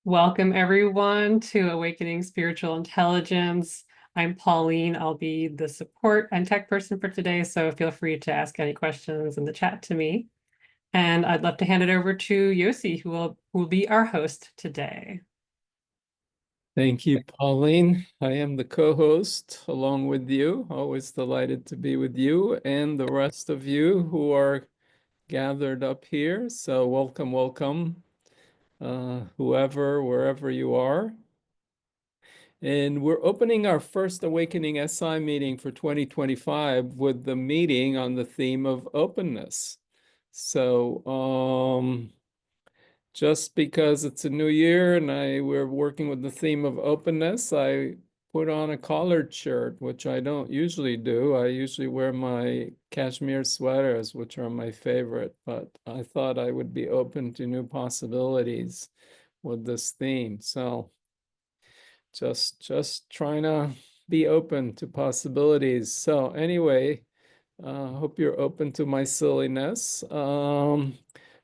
Welcome, everyone, to Awakening Spiritual Intelligence. I'm Pauline. I'll be the support and tech person for today, so feel free to ask any questions in the chat to me. And I'd love to hand it over to Yosi, who will be our host today. Thank you, Pauline. I am the co-host along with you. Always delighted to be with you and the rest of you who are gathered up here. So welcome, welcome, whoever, wherever you are. And we're opening our first Awakening SI meeting for 2025 with the meeting on the theme of openness. So just because it's a new year and we're working with the theme of openness, I put on a collared shirt, which I don't usually do. I usually wear my cashmere sweaters, which are my favorite, but I thought I would be open to new possibilities with this theme. So just trying to be open to possibilities. So anyway, hope you're open to my silliness.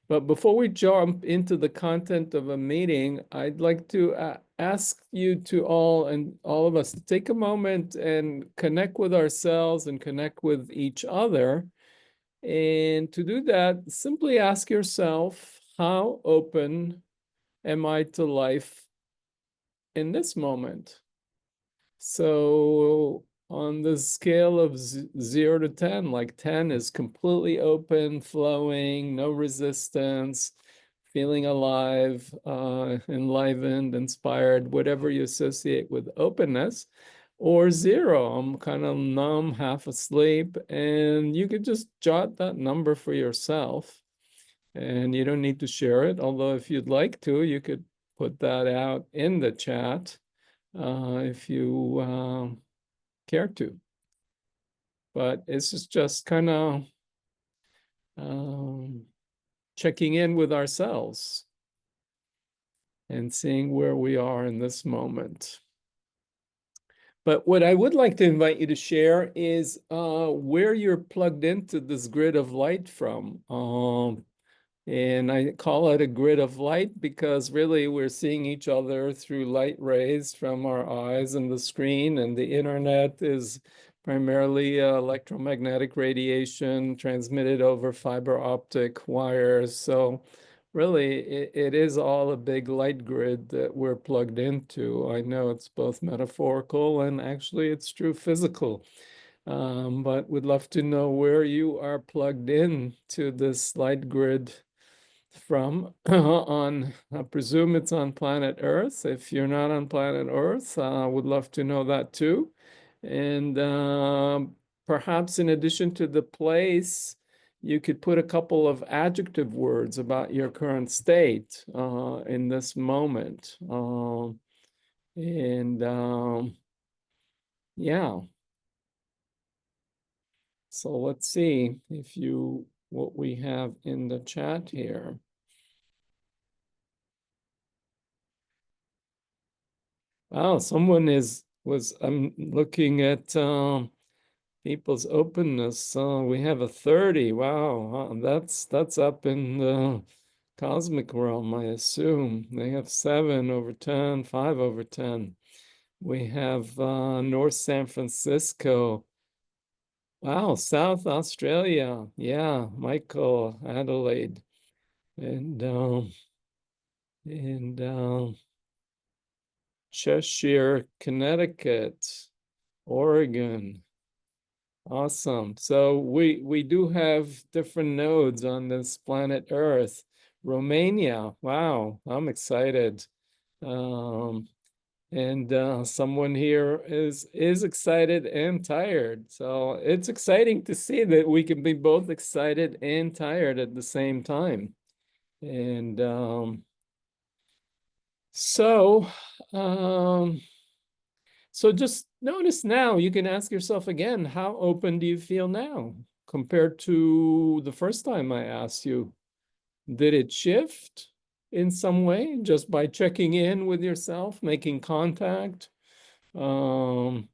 But before we jump into the content of a meeting, I'd like to ask you to all of us to take a moment and connect with ourselves and connect with each other. And to do that, simply ask yourself, how open am I to life in this moment? So on the scale of 0 to 10, like 10 is completely open, flowing, no resistance, feeling alive, enlivened, inspired, whatever you associate with openness, or 0, I'm kind of numb, half asleep, and you could just jot that number for yourself. And you don't need to share it, although if you'd like to, you could put that out in the chat if you care to. But it's just kind of checking in with ourselves and seeing where we are in this moment. But what I would like to invite you to share is where you're plugged into this grid of light from. And I call it a grid of light because really we're seeing each other through light rays from our eyes and the screen, and the internet is primarily electromagnetic radiation transmitted over fiber optic wires. So really it is all a big light grid that we're plugged into. I know it's both metaphorical and actually it's true physical. But we'd love to know where you are plugged in to this light grid from. I presume it's on planet Earth. If you're not on planet Earth, would love to know that too. And perhaps in addition to the place, you could put a couple of adjective words about your current state in this moment. Yeah. So let's see what we have in the chat here. Wow, I'm looking at people's openness. We have a 30. Wow, that's up in the cosmic realm, I assume. They have 7 over 10, 5 over 10. We have North San Francisco. Wow, South Australia. Yeah, Michael, Adelaide. And Cheshire, Connecticut, Oregon. Awesome. So we do have different nodes on this planet Earth. Romania. Wow, I'm excited. And someone here is excited and tired. So it's exciting to see that we can be both excited and tired at the same time. And so just notice now, you can ask yourself again, how open do you feel now compared to the first time I asked you? Did it shift in some way just by checking in with yourself, making contact? And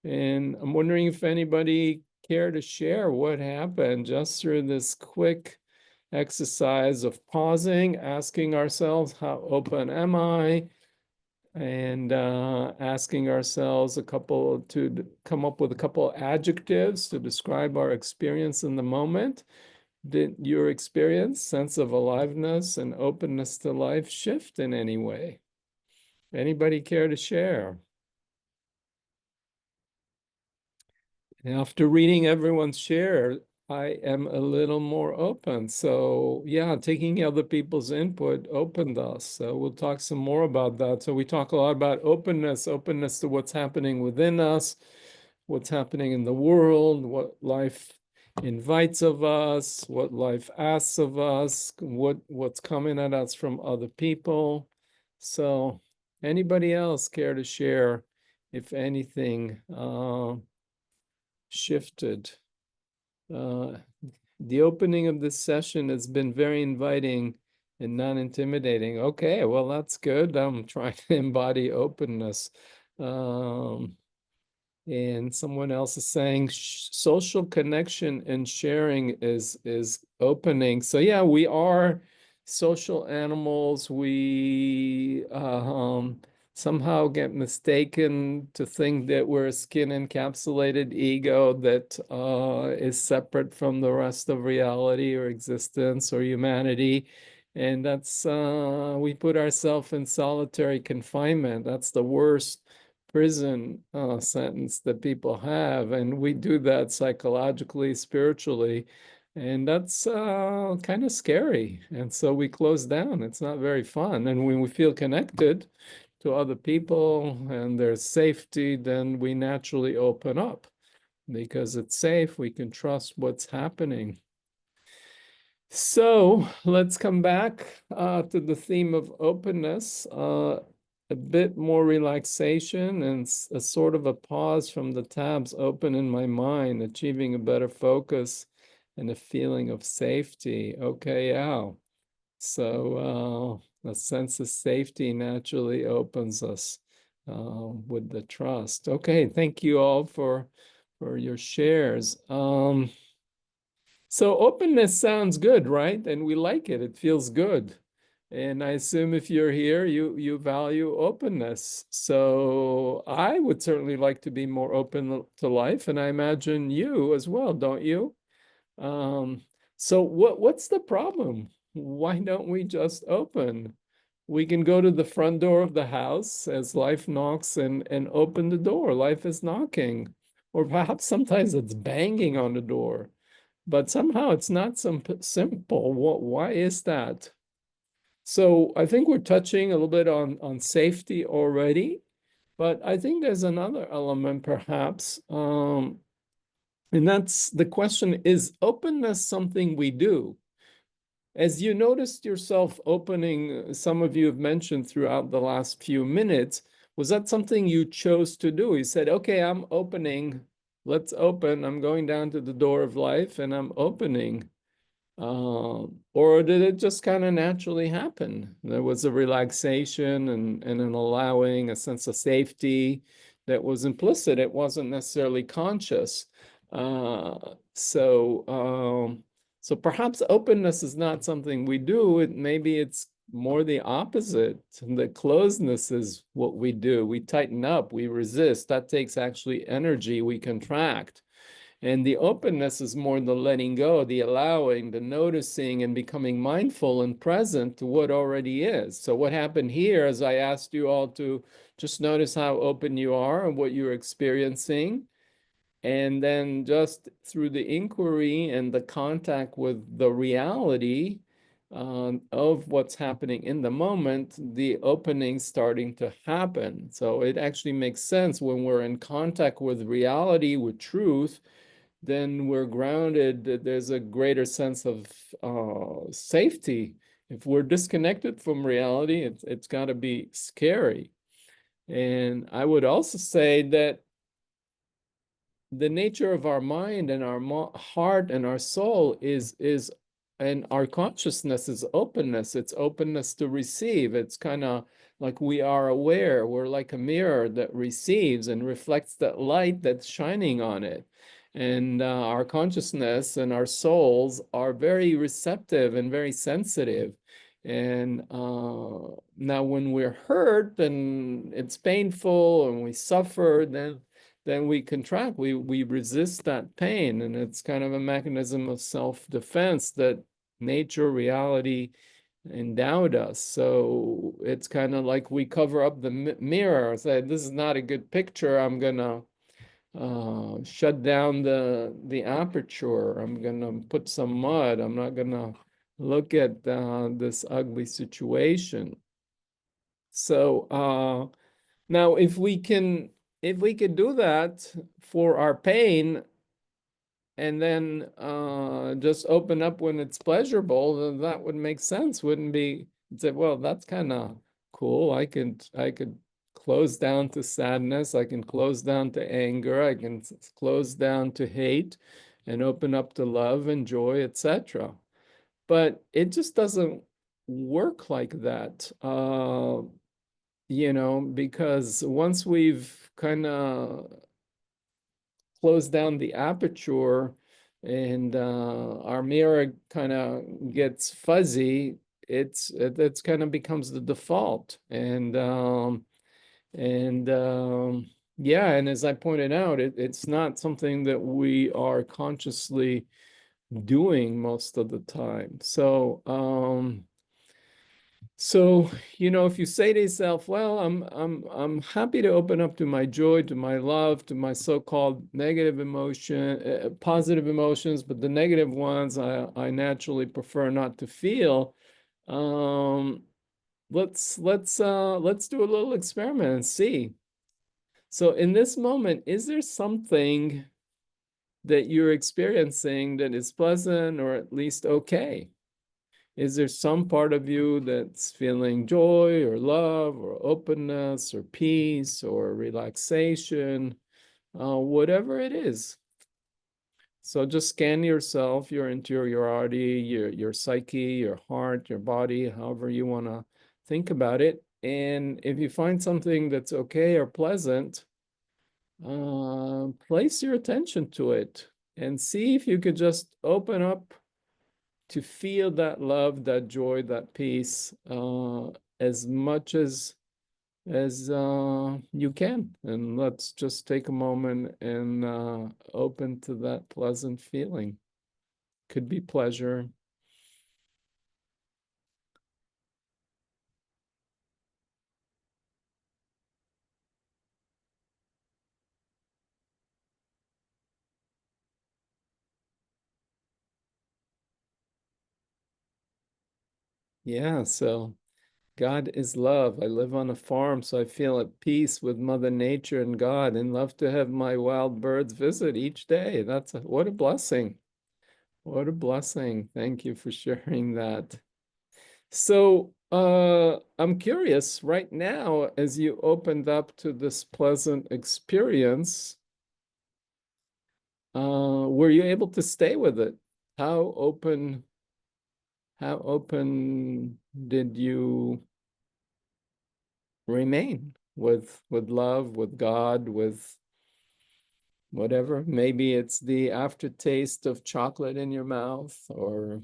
I'm wondering if anybody care to share what happened just through this quick exercise of pausing, asking ourselves, how open am I? And asking ourselves to come up with a couple adjectives to describe our experience in the moment. Did your experience, sense of aliveness and openness to life shift in any way? Anybody care to share? After reading everyone's share, I am a little more open. So yeah, taking other people's input opened us. So we'll talk some more about that. So we talk a lot about openness, openness to what's happening within us, what's happening in the world, what life invites of us, what life asks of us, what's coming at us from other people. So anybody else care to share, if anything, shifted? Uh, the opening of this session has been very inviting and non-intimidating. Okay, well, that's good. I'm trying to embody openness. Um, and someone else is saying social connection and sharing is opening. So yeah, we are social animals. We somehow get mistaken to think that we're a skin encapsulated ego that is separate from the rest of reality or existence or humanity. And that's we put ourselves in solitary confinement. That's the worst prison sentence that people have, and we do that psychologically, spiritually, and that's kind of scary. And so we close down. It's not very fun. And when we feel connected to other people and there's safety, then we naturally open up because it's safe. We can trust what's happening. So let's come back to the theme of openness, a bit more relaxation and a sort of a pause from the tabs open in my mind, achieving a better focus and a feeling of safety. Okay, Al. So a sense of safety naturally opens us with the trust. Okay, thank you all for your shares. So openness sounds good, right? And we like it. It feels good. And I assume if you're here, you value openness. So I would certainly like to be more open to life, and I imagine you as well, don't you? Um, so what's the problem? Why don't we just open? We can go to the front door of the house as life knocks and open the door. Life is knocking. Or perhaps sometimes it's banging on the door. But somehow it's not simple. Why is that? So I think we're touching a little bit on safety already, but I think there's another element perhaps, and that's the question, is openness something we do? As you noticed yourself opening, some of you have mentioned throughout the last few minutes, was that something you chose to do? You said, okay, I'm opening, let's open. I'm going down to the door of life and I'm opening. Or did it just kind of naturally happen? There was a relaxation and an allowing, a sense of safety that was implicit. It wasn't necessarily conscious. So perhaps openness is not something we do. Maybe it's more the opposite. The closedness is what we do. We tighten up, we resist. That takes actually energy. We contract. And the openness is more the letting go, the allowing, the noticing, and becoming mindful and present to what already is. So what happened here is I asked you all to just notice how open you are and what you're experiencing. And then just through the inquiry and the contact with the reality of what's happening in the moment, the opening starting to happen. So it actually makes sense when we're in contact with reality, with truth, then we're grounded. There's a greater sense of safety. If we're disconnected from reality, it's got to be scary. And I would also say that the nature of our mind and our heart and our soul is and our consciousness is openness. It's openness to receive. It's kind of like we are aware. We're like a mirror that receives and reflects that light that's shining on it. And our consciousness and our souls are very receptive and very sensitive. And now when we're hurt and it's painful and we suffer, then we contract, we resist that pain. And it's kind of a mechanism of self-defense that nature, reality endowed us. So it's kind of like we cover up the mirror, say, this is not a good picture. I'm gonna shut down the aperture. I'm gonna put some mud. I'm not gonna look at this ugly situation. So now if we could do that for our pain and then just open up when it's pleasurable, then that would make sense, wouldn't be say, well, that's kind of cool. I could close down to sadness, I can close down to anger, I can close down to hate and open up to love and joy, etc. But it just doesn't work like that. Because once we've kind of close down the aperture and our mirror kind of gets fuzzy, it's kind of becomes the default. And yeah, and as I pointed out, it's not something that we are consciously doing most of the time. So, if you say to yourself, well, I'm happy to open up to my joy, to my love, to my so-called negative emotion, positive emotions, but the negative ones I naturally prefer not to feel. Um, let's do a little experiment and see. So in this moment, is there something that you're experiencing that is pleasant or at least okay? Is there some part of you that's feeling joy or love or openness or peace or relaxation, whatever it is? So just scan yourself, your interiority, your psyche, your heart, your body, however you want to think about it. And if you find something that's okay or pleasant, place your attention to it and see if you could just open up to feel that love, that joy, that peace as much as you can. And let's just take a moment and open to that pleasant feeling. Could be pleasure. Yeah, so God is love. I live on a farm, so I feel at peace with Mother Nature and God, and love to have my wild birds visit each day. What a blessing. What a blessing. Thank you for sharing that. So I'm curious right now, as you opened up to this pleasant experience, were you able to stay with it? How open, how open did you remain with love, with God, with whatever? Maybe it's the aftertaste of chocolate in your mouth, or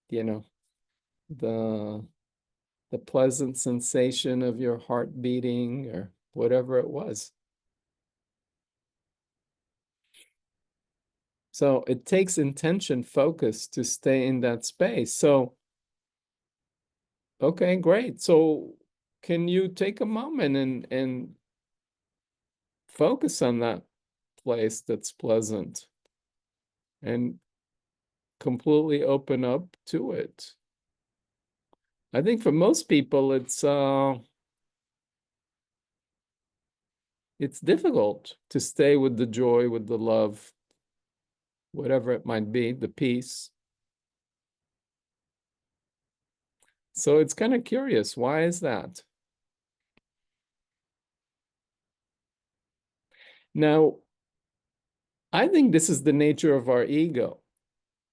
you know, the the pleasant sensation of your heart beating, or whatever it was. So it takes intention, focus to stay in that space. So, okay, great. So can you take a moment and focus on that place that's pleasant and completely open up to it? I think for most people it's difficult to stay with the joy, with the love, whatever it might be, the peace. So it's kind of curious. Why is that? Now, I think this is the nature of our ego,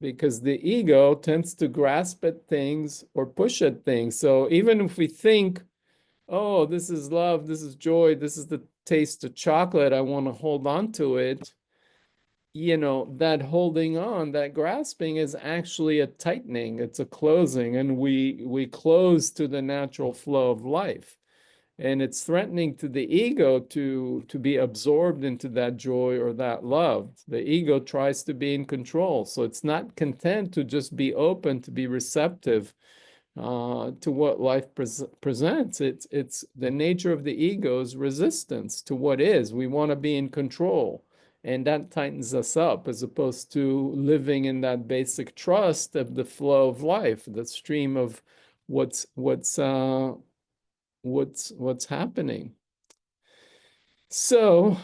because the ego tends to grasp at things or push at things. So even if we think, oh, this is love, this is joy, this is the taste of chocolate, I want to hold on to it, that holding on, that grasping is actually a tightening, it's a closing, and we close to the natural flow of life. And it's threatening to the ego to be absorbed into that joy or that love. The ego tries to be in control, so it's not content to just be open, to be receptive to what life presents. It's the nature of the ego's resistance to what is. We want to be in control, and that tightens us up, as opposed to living in that basic trust of the flow of life, the stream of what's happening. So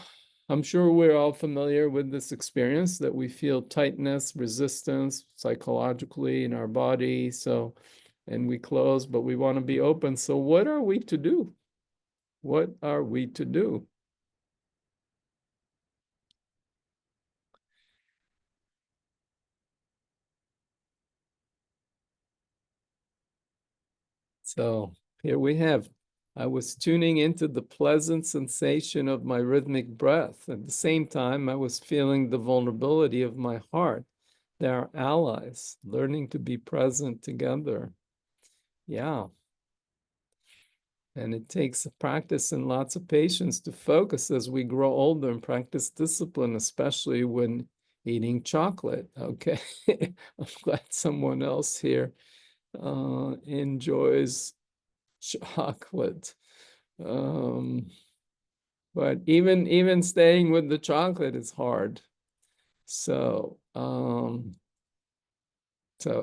I'm sure we're all familiar with this experience, that we feel tightness, resistance psychologically in our body. So, and we close, but we want to be open. So what are we to do? What are we to do? So here we have, I was tuning into the pleasant sensation of my rhythmic breath. At the same time, I was feeling the vulnerability of my heart. They are allies, learning to be present together. Yeah. And it takes practice and lots of patience to focus as we grow older and practice discipline, especially when eating chocolate. Okay. I'm glad someone else here enjoys chocolate. Um, but even staying with the chocolate is hard. So so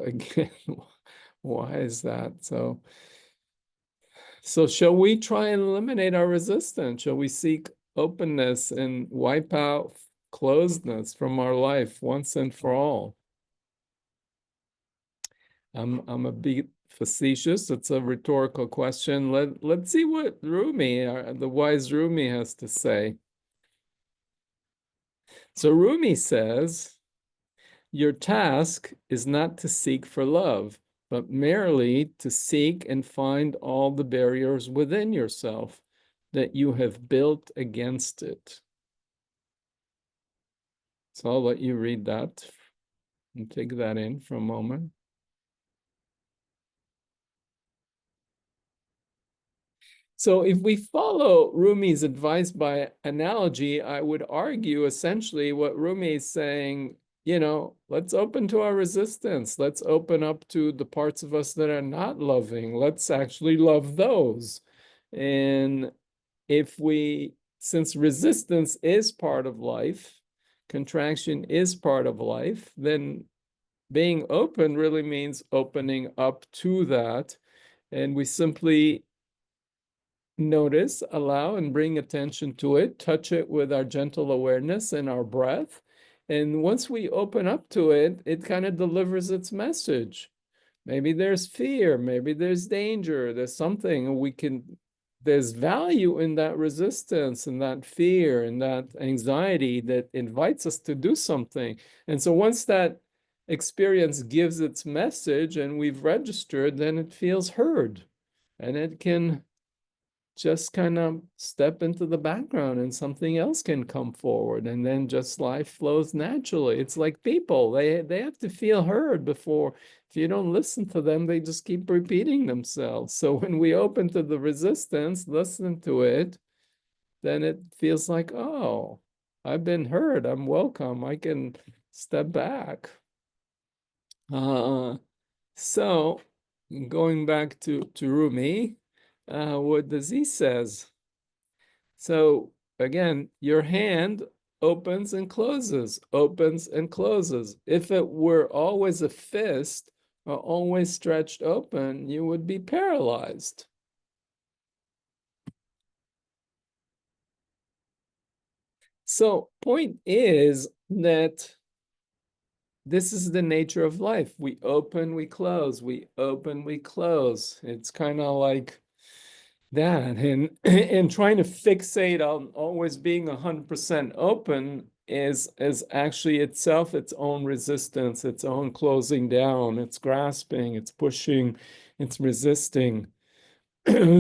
again, why is that? So shall we try and eliminate our resistance? Shall we seek openness and wipe out closedness from our life once and for all? I'm a bit facetious. It's a rhetorical question. Let's see what Rumi, the wise Rumi, has to say. So Rumi says, your task is not to seek for love, but merely to seek and find all the barriers within yourself that you have built against it. So I'll let you read that and take that in for a moment. So if we follow Rumi's advice by analogy, I would argue essentially what Rumi is saying, let's open to our resistance. Let's open up to the parts of us that are not loving. Let's actually love those. And since resistance is part of life, contraction is part of life, then being open really means opening up to that. And we simply notice, allow, and bring attention to it, touch it with our gentle awareness and our breath. And once we open up to it, it kind of delivers its message. Maybe there's fear, maybe there's danger, there's something there's value in that resistance and that fear and that anxiety that invites us to do something. And so once that experience gives its message and we've registered, then it feels heard, and it can just kind of step into the background and something else can come forward, and then just life flows naturally. It's like people, they have to feel heard before. If you don't listen to them, they just keep repeating themselves. So when we open to the resistance, listen to it, then it feels like, oh, I've been heard, I'm welcome, I can step back. So going back to Rumi, what does he says? So again, your hand opens and closes, opens and closes. If it were always a fist or always stretched open, you would be paralyzed. So point is that this is the nature of life. We open, we close, we open, we close. It's kind of like that. And trying to fixate on always being 100% open is actually itself its own resistance, its own closing down, it's grasping, it's pushing, it's resisting.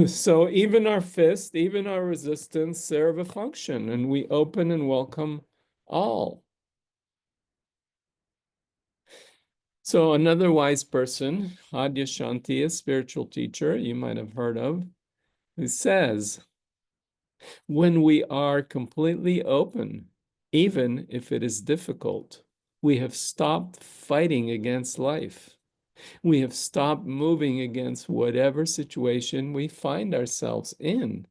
So even our fist, even our resistance serve a function, and we open and welcome all. So another wise person, Adyashanti, a spiritual teacher you might have heard of, who says, when we are completely open, even if it is difficult, we have stopped fighting against life. We have stopped moving against whatever situation we find ourselves in.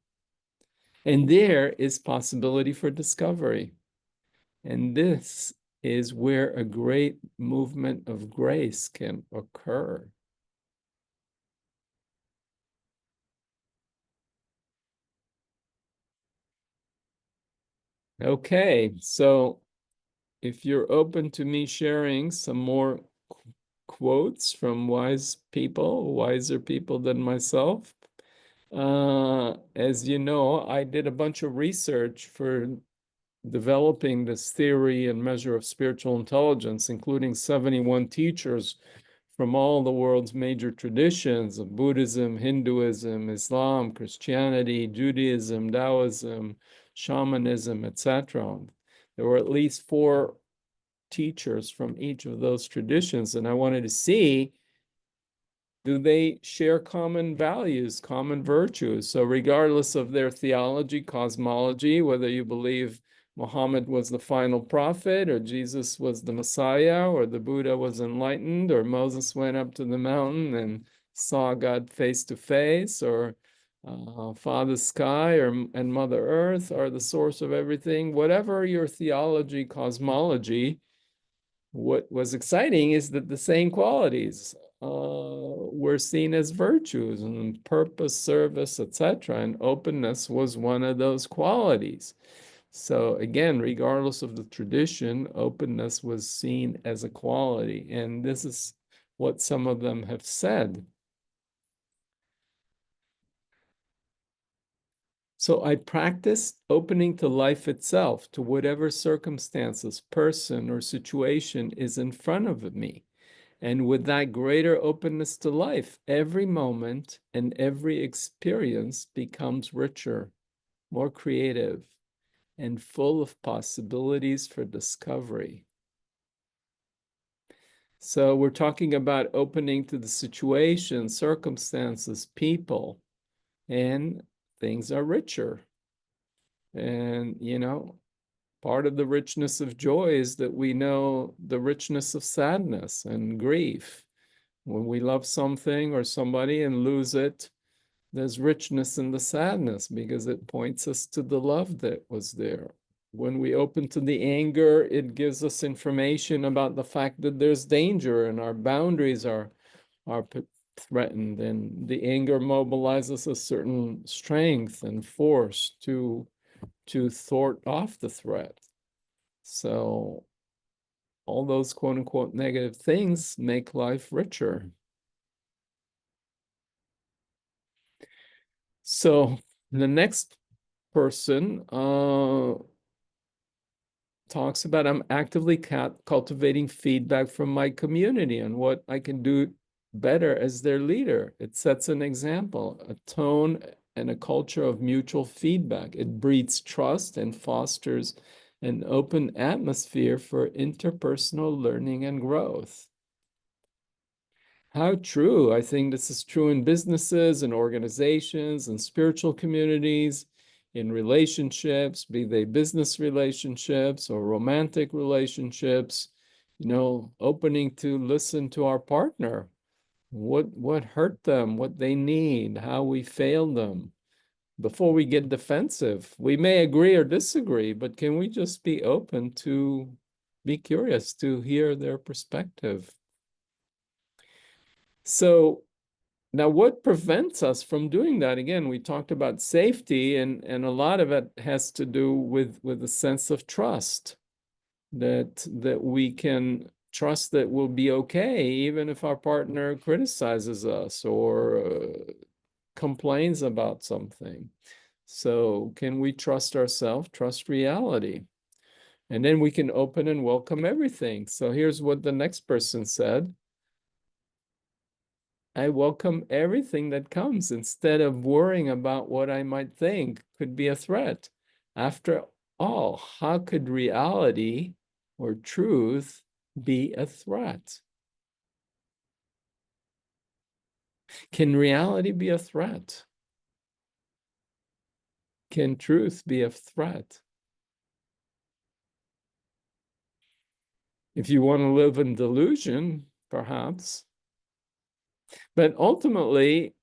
And there is possibility for discovery. And this is where a great movement of grace can occur. Okay, so if you're open to me sharing some more quotes from wise people, wiser people than myself, as you know, I did a bunch of research for developing this theory and measure of spiritual intelligence, including 71 teachers from all the world's major traditions of Buddhism, Hinduism, Islam, Christianity, Judaism, Taoism, shamanism, etc. There were at least 4 teachers from each of those traditions, and I wanted to see, do they share common values, common virtues? So regardless of their theology, cosmology, whether you believe Muhammad was the final prophet, or Jesus was the Messiah, or the Buddha was enlightened, or Moses went up to the mountain and saw God face to face, or Father Sky and Mother Earth are the source of everything, whatever your theology, cosmology, what was exciting is that the same qualities were seen as virtues, and purpose, service, etc. And openness was one of those qualities. So again, regardless of the tradition, openness was seen as a quality. And this is what some of them have said. So I practiced opening to life itself, to whatever circumstances, person, or situation is in front of me. And with that greater openness to life, every moment and every experience becomes richer, more creative, and full of possibilities for discovery. So we're talking about opening to the situation, circumstances, people, and things are richer. And, part of the richness of joy is that we know the richness of sadness and grief. When we love something or somebody and lose it, there's richness in the sadness because it points us to the love that was there. When we open to the anger, it gives us information about the fact that there's danger and our boundaries are threatened, and the anger mobilizes a certain strength and force to thwart off the threat. So all those quote unquote negative things make life richer. So the next person talks about, I'm actively cultivating feedback from my community and what I can do better as their leader. It sets an example, a tone and a culture of mutual feedback. It breeds trust and fosters an open atmosphere for interpersonal learning and growth. How true. I think this is true in businesses and organizations and spiritual communities, in relationships, be they business relationships or romantic relationships, opening to listen to our partner, what hurt them, what they need, how we failed them. Before we get defensive, we may agree or disagree, but can we just be open to be curious to hear their perspective? So now, what prevents us from doing that? Again, we talked about safety, and a lot of it has to do with a sense of trust, that we can trust that we'll be okay, even if our partner criticizes us or complains about something. So can we trust ourselves, trust reality? And then we can open and welcome everything. So here's what the next person said. I welcome everything that comes instead of worrying about what I might think could be a threat. After all, how could reality or truth be a threat? Can reality be a threat? Can truth be a threat? If you want to live in delusion, perhaps. But ultimately,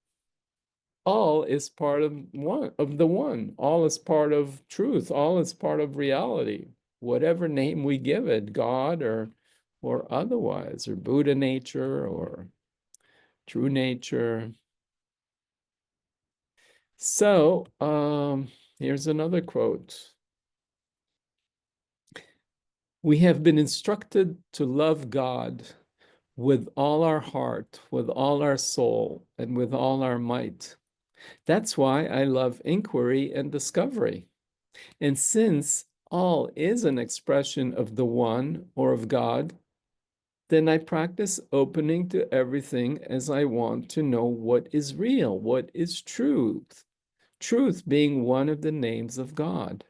all is part of the one. All is part of truth. All is part of reality. Whatever name we give it, God or otherwise, or Buddha nature or true nature. So here's another quote. We have been instructed to love God with all our heart, with all our soul, and with all our might. That's why I love inquiry and discovery. And since all is an expression of the one or of God, then I practice opening to everything as I want to know what is real, what is truth, truth being one of the names of God.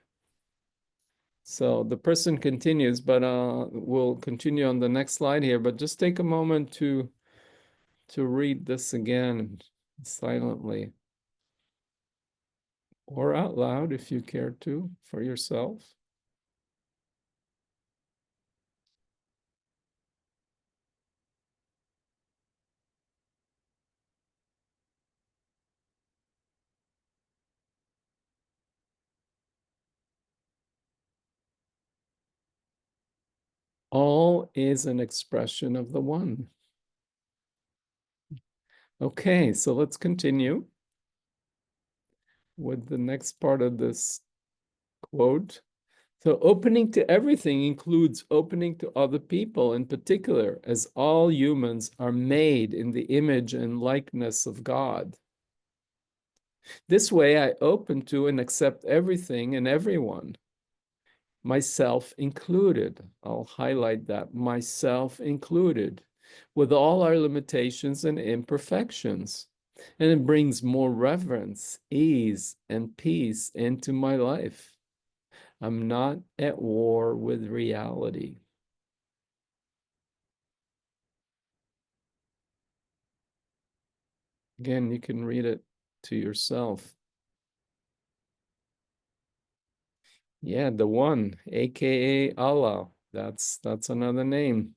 So the person continues, but we'll continue on the next slide here, but just take a moment to read this again silently or out loud if you care to for yourself. All is an expression of the one. Okay, so let's continue with the next part of this quote. So opening to everything includes opening to other people in particular, as all humans are made in the image and likeness of God. This way I open to and accept everything and everyone, myself included. I'll highlight that, myself included, with all our limitations and imperfections. And it brings more reverence, ease, and peace into my life. I'm not at war with reality. Again, you can read it to yourself. Yeah, the one, aka Allah. That's another name.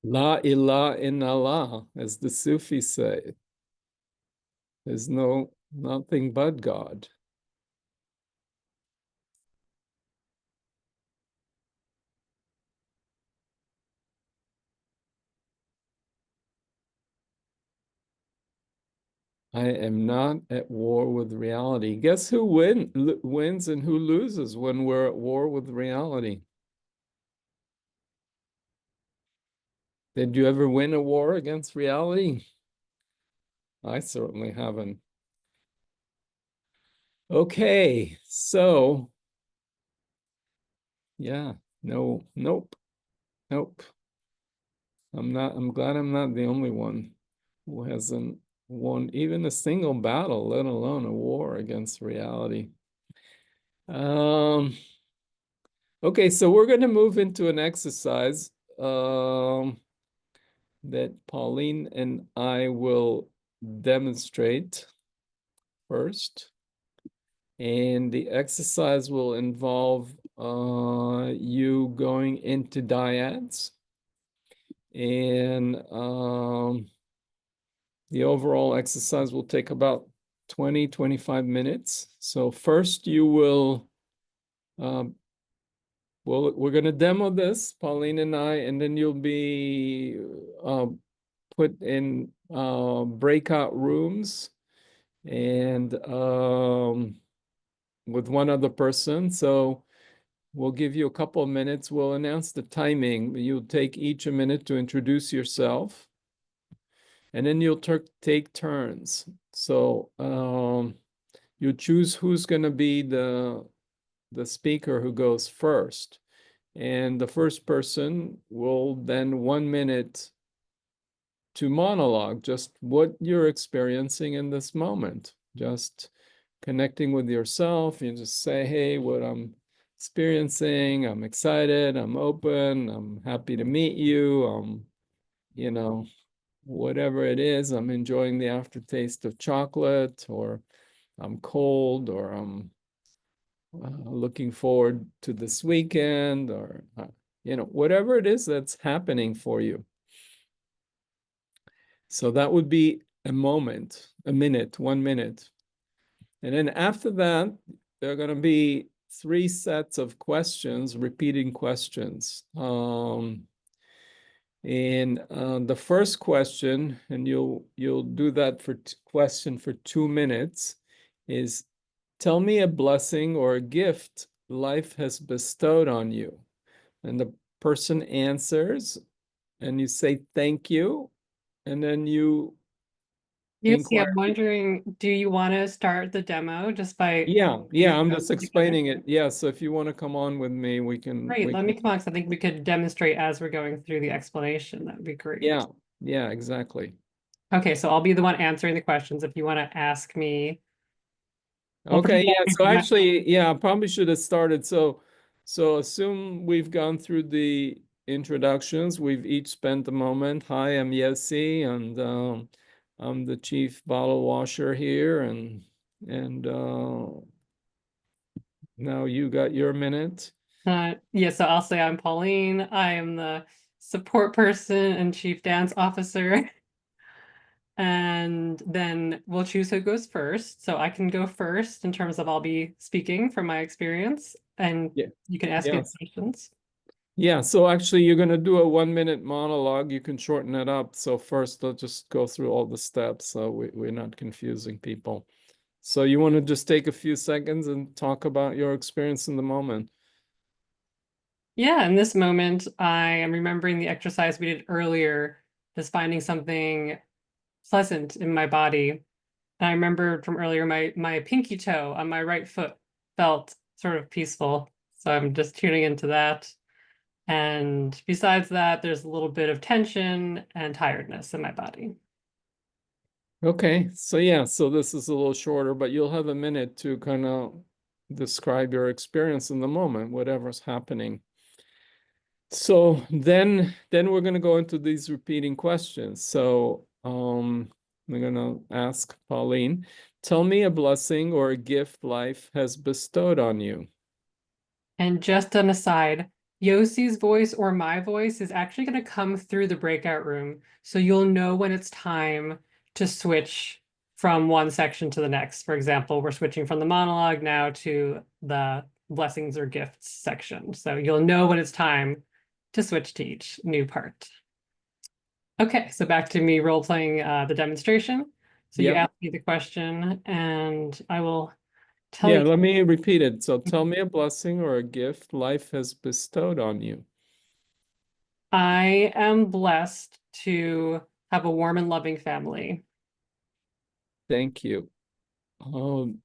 La ilaha in Allah, as the Sufis say. There's nothing but God. I am not at war with reality. Guess who wins and who loses when we're at war with reality? Did you ever win a war against reality? I certainly haven't. Okay, so yeah, no, nope, nope. I'm glad I'm not the only one who hasn't won even a single battle, let alone a war against reality. Okay, so we're going to move into an exercise that Pauline and I will demonstrate first. And the exercise will involve you going into dyads. And the overall exercise will take about 20-25 minutes. So first you will, we're going to demo this, Pauline and I, and then you'll be put in breakout rooms and with one other person. So we'll give you a couple of minutes. We'll announce the timing. You'll take each a minute to introduce yourself. And then you'll take turns. So you choose who's going to be the speaker who goes first. And the first person will then 1 minute to monologue, just what you're experiencing in this moment, just connecting with yourself. You just say, hey, what I'm experiencing, I'm excited, I'm open, I'm happy to meet you, you know, whatever it is, I'm enjoying the aftertaste of chocolate, or I'm cold, or I'm looking forward to this weekend, or whatever it is that's happening for you. So that would be a moment, a minute, 1 minute. And then after that, there are going to be 3 sets of questions, repeating questions. And the first question, and you'll do that for question for 2 minutes, is tell me a blessing or a gift life has bestowed on you. And the person answers, and you say thank you, and then you Yosi, inquire. I'm wondering, do you want to start the demo just by Yeah, doing I'm that just together? explaining it. Yeah, so if you want to come on with me, we can Great, let me come on, because I think we could demonstrate as we're going through the explanation. That would be great. yeah, yeah, exactly. Okay, so I'll be the one answering the questions. If you want to ask me, we'll Okay, pretend yeah, like so actually, yeah, I probably should have started. So assume we've gone through the introductions. We've each spent a moment. Hi, I'm Yosi, and I'm the chief bottle washer here, and now you got your minute. yeah, so I'll say I'm Pauline. I am the support person and chief dance officer. And then we'll choose who goes first. So I can go first in terms of I'll be speaking from my experience, and Yeah, you can ask me the yes. questions. Yeah, so actually you're gonna do a 1 minute monologue. You can shorten it up. So first I'll just go through all the steps so we're not confusing people. So you want to just take a few seconds and talk about your experience in the moment. Yeah, in this moment, I am remembering the exercise we did earlier, just finding something pleasant in my body. And I remember from earlier, my pinky toe on my right foot felt sort of peaceful. So I'm just tuning into that. And besides that, there's a little bit of tension and tiredness in my body. Okay, so yeah, so this is a little shorter, but you'll have a minute to kind of describe your experience in the moment, whatever's happening. So then we're going to go into these repeating questions. So I'm going to ask Pauline, tell me a blessing or a gift life has bestowed on you. And just an aside, Yosi's voice or my voice is actually going to come through the breakout room. So you'll know when it's time to switch from one section to the next. For example, we're switching from the monologue now to the blessings or gifts section. So you'll know when it's time to switch to each new part. Okay, so back to me role playing the demonstration. So you Yep. asked me the question, and I will tell Yeah, you. let me repeat it. So tell me a blessing or a gift life has bestowed on you. I am blessed to have a warm and loving family. Thank you. Um,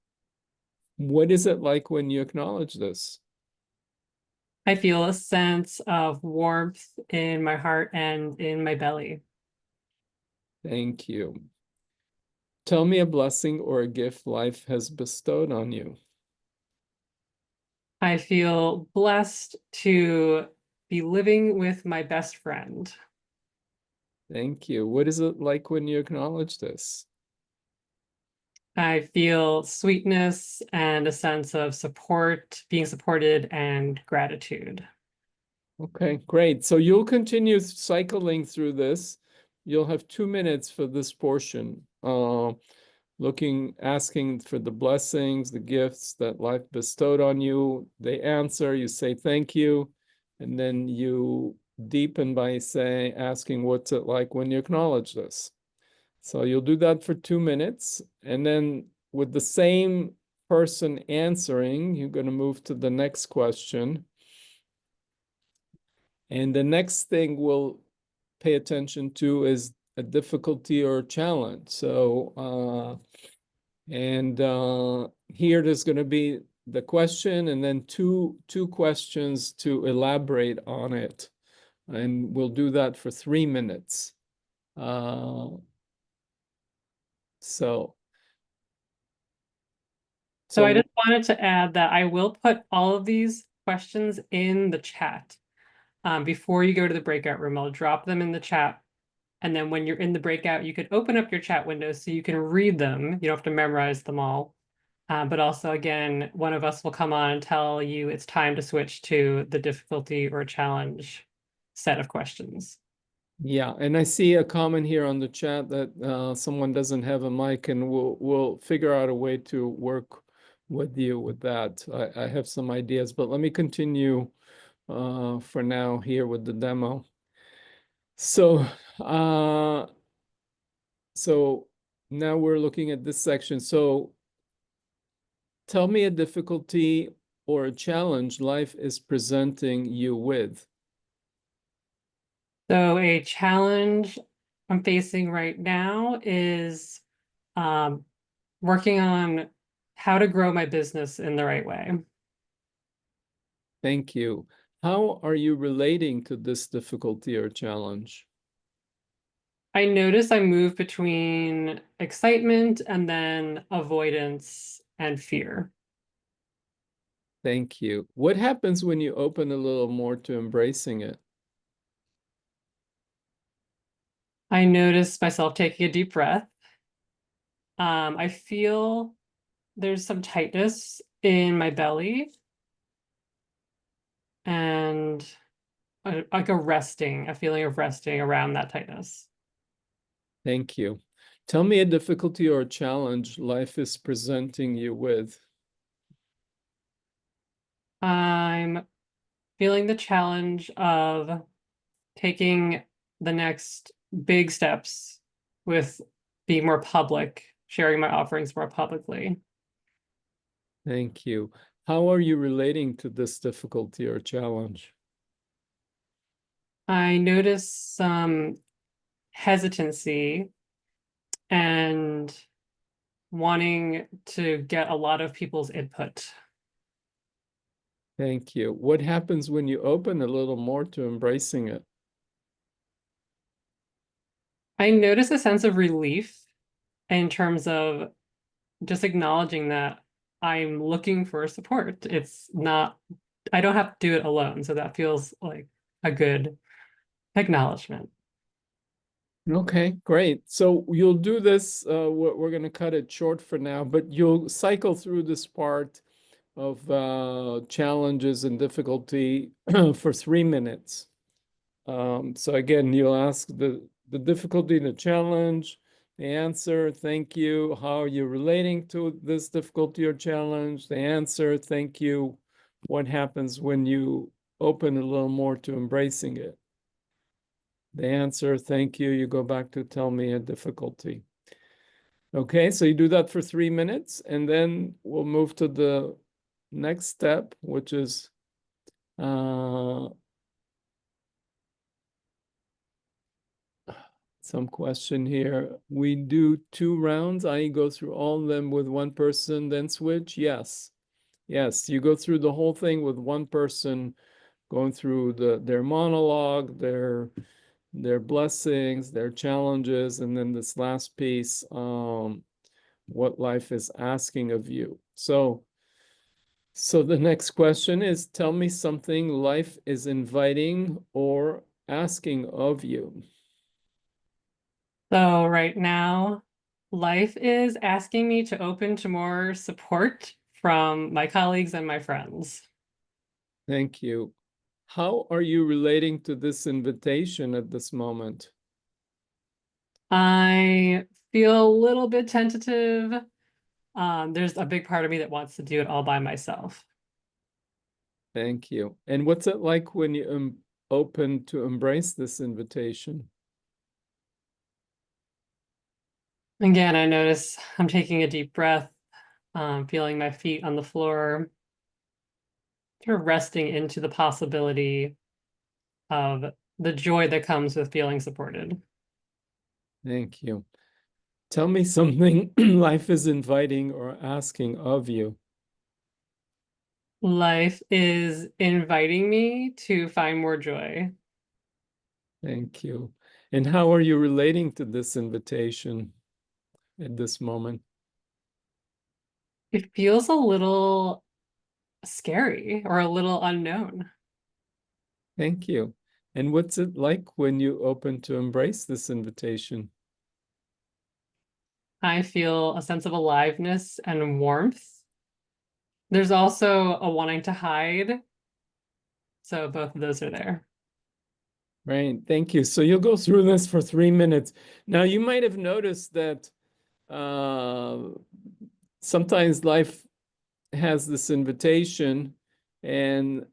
what is it like when you acknowledge this? I feel a sense of warmth in my heart and in my belly. Thank you. Tell me a blessing or a gift life has bestowed on you. I feel blessed to be living with my best friend. Thank you. What is it like when you acknowledge this? I feel sweetness and a sense of support, being supported, and gratitude. Okay, great. So you'll continue cycling through this. You'll have 2 minutes for this portion. Asking for the blessings, the gifts that life bestowed on you. They answer, you say thank you, and then you deepen by asking what's it like when you acknowledge this. So you'll do that for 2 minutes, and then with the same person answering, you're going to move to the next question. And the next thing we'll pay attention to is a difficulty or challenge. Here there's going to be the question and then two questions to elaborate on it. And we'll do that for 3 minutes. Uh, so, So I so just wanted to add that I will put all of these questions in the chat. Before you go to the breakout room, I'll drop them in the chat. And then when you're in the breakout, you could open up your chat window so you can read them. You don't have to memorize them all. But also, again, one of us will come on and tell you it's time to switch to the difficulty or challenge set of questions. yeah, and I see a comment here on the chat that someone doesn't have a mic, and we'll figure out a way to work with you with that. I have some ideas, but let me continue for now here with the demo. So so now we're looking at this section. So tell me a difficulty or a challenge life is presenting you with. So a challenge I'm facing right now is working on how to grow my business in the right way. Thank you. How are you relating to this difficulty or challenge? I notice I move between excitement and then avoidance and fear. Thank you. What happens when you open a little more to embracing it? I notice myself taking a deep breath. I feel there's some tightness in my belly and like a feeling of resting around that tightness. Thank you. Tell me a difficulty or a challenge life is presenting you with. I'm feeling the challenge of taking the next big steps with being more public, sharing my offerings more publicly. Thank you. How are you relating to this difficulty or challenge? I notice some hesitancy and wanting to get a lot of people's input. Thank you. What happens when you open a little more to embracing it? I notice a sense of relief in terms of just acknowledging that I'm looking for support. It's not, I don't have to do it alone. So that feels like a good acknowledgement. Okay, great. So you'll do this, we're going to cut it short for now, but you'll cycle through this part of challenges and difficulty for 3 minutes. So again, you'll ask the difficulty, the challenge, the answer, thank you. How are you relating to this difficulty or challenge? The answer, thank you. What happens when you open a little more to embracing it? The answer, thank you. You go back to tell me a difficulty. Okay, so you do that for 3 minutes, and then we'll move to the next step, which is some question here. We do 2 rounds. I go through all of them with one person, then switch. Yes. Yes, you go through the whole thing with one person, going through their monologue, their blessings, their challenges, and then this last piece, what life is asking of you. So the next question is, tell me something life is inviting or asking of you. So right now, life is asking me to open to more support from my colleagues and my friends. Thank you. How are you relating to this invitation at this moment? I feel a little bit tentative. There's a big part of me that wants to do it all by myself. Thank you. And what's it like when you open to embrace this invitation? Again, I notice I'm taking a deep breath, feeling my feet on the floor, sort of resting into the possibility of the joy that comes with feeling supported. Thank you. Tell me something life is inviting or asking of you. Life is inviting me to find more joy. Thank you. And how are you relating to this invitation at this moment? It feels a little scary or a little unknown. Thank you. And what's it like when you open to embrace this invitation? I feel a sense of aliveness and warmth. There's also a wanting to hide. So both of those are there. Right. Thank you. So you'll go through this for 3 minutes. Now, you might have noticed that uh, sometimes life has this invitation, and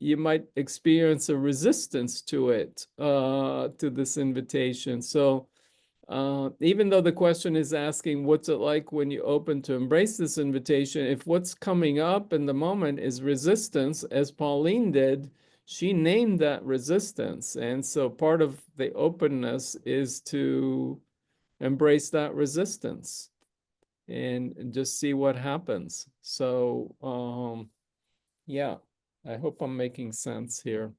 you might experience a resistance to it, to this invitation. So even though the question is asking, what's it like when you open to embrace this invitation? If what's coming up in the moment is resistance, as Pauline did, she named that resistance. And so part of the openness is to embrace that resistance and just see what happens. So, yeah, I hope I'm making sense here.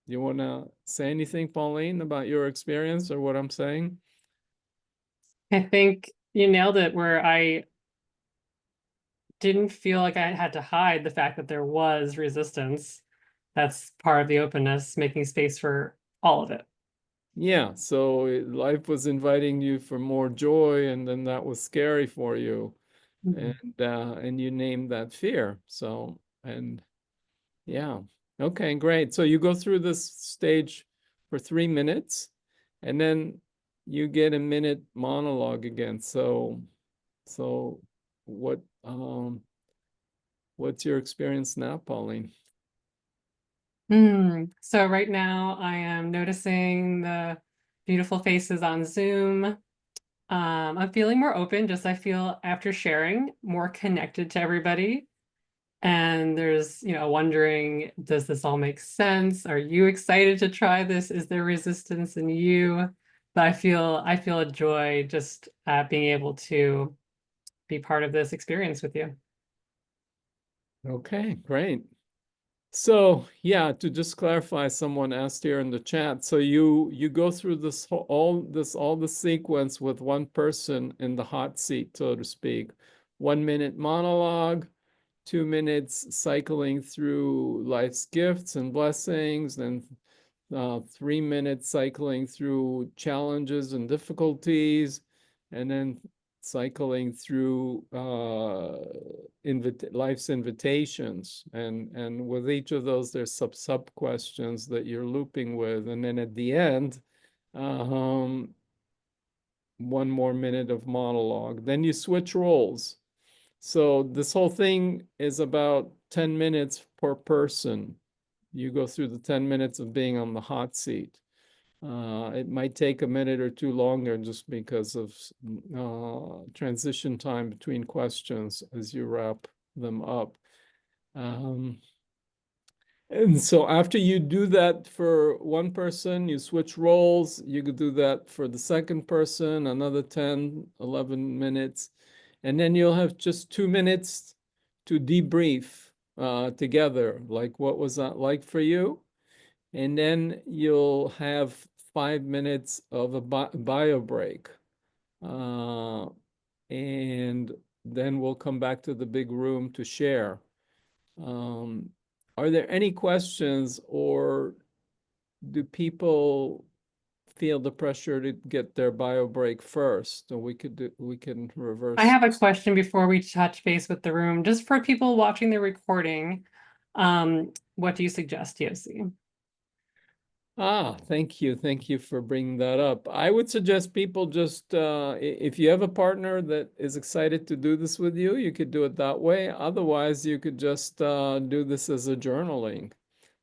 You want to say anything, Pauline, about your experience or what I'm saying? I think you nailed it where I didn't feel like I had to hide the fact that there was resistance. That's part of the openness, making space for all of it. Yeah, so life was inviting you for more joy, and then that was scary for you, Mhm. and you named that fear. So, and yeah, okay, great. So you go through this stage for 3 minutes, and then you get a minute monologue again. So what what's your experience now, Pauline? So right now I am noticing the beautiful faces on Zoom. I'm feeling more open, just I feel after sharing more connected to everybody. And there's, wondering, does this all make sense? Are you excited to try this? Is there resistance in you? But I feel a joy just being able to be part of this experience with you. Okay, great. So yeah, to just clarify, someone asked here in the chat. So you go through this all the sequence with one person in the hot seat, so to speak. 1 minute monologue, 2 minutes cycling through life's gifts and blessings, then 3 minutes cycling through challenges and difficulties, and then cycling through life's invitations. And with each of those, there's sub questions that you're looping with. And then at the end, um, 1 more minute of monologue. Then you switch roles. So this whole thing is about 10 minutes per person. You go through the 10 minutes of being on the hot seat. It might take a minute or two longer just because of transition time between questions as you wrap them up. Um, and so after you do that for one person, you switch roles. You could do that for the second person, another 10, 11 minutes. And then you'll have just 2 minutes to debrief together. Like, what was that like for you? And then you'll have 5 minutes of a bio break. Uh, and then we'll come back to the big room to share. Um, are there any questions, or do people feel the pressure to get their bio break first? Or we can I reverse. have a question before we touch base with the room, just for people watching the recording. What do you suggest, Yosi? Ah, thank you. Thank you for bringing that up. I would suggest people just, if you have a partner that is excited to do this with you, you could do it that way. Otherwise, you could just do this as a journaling.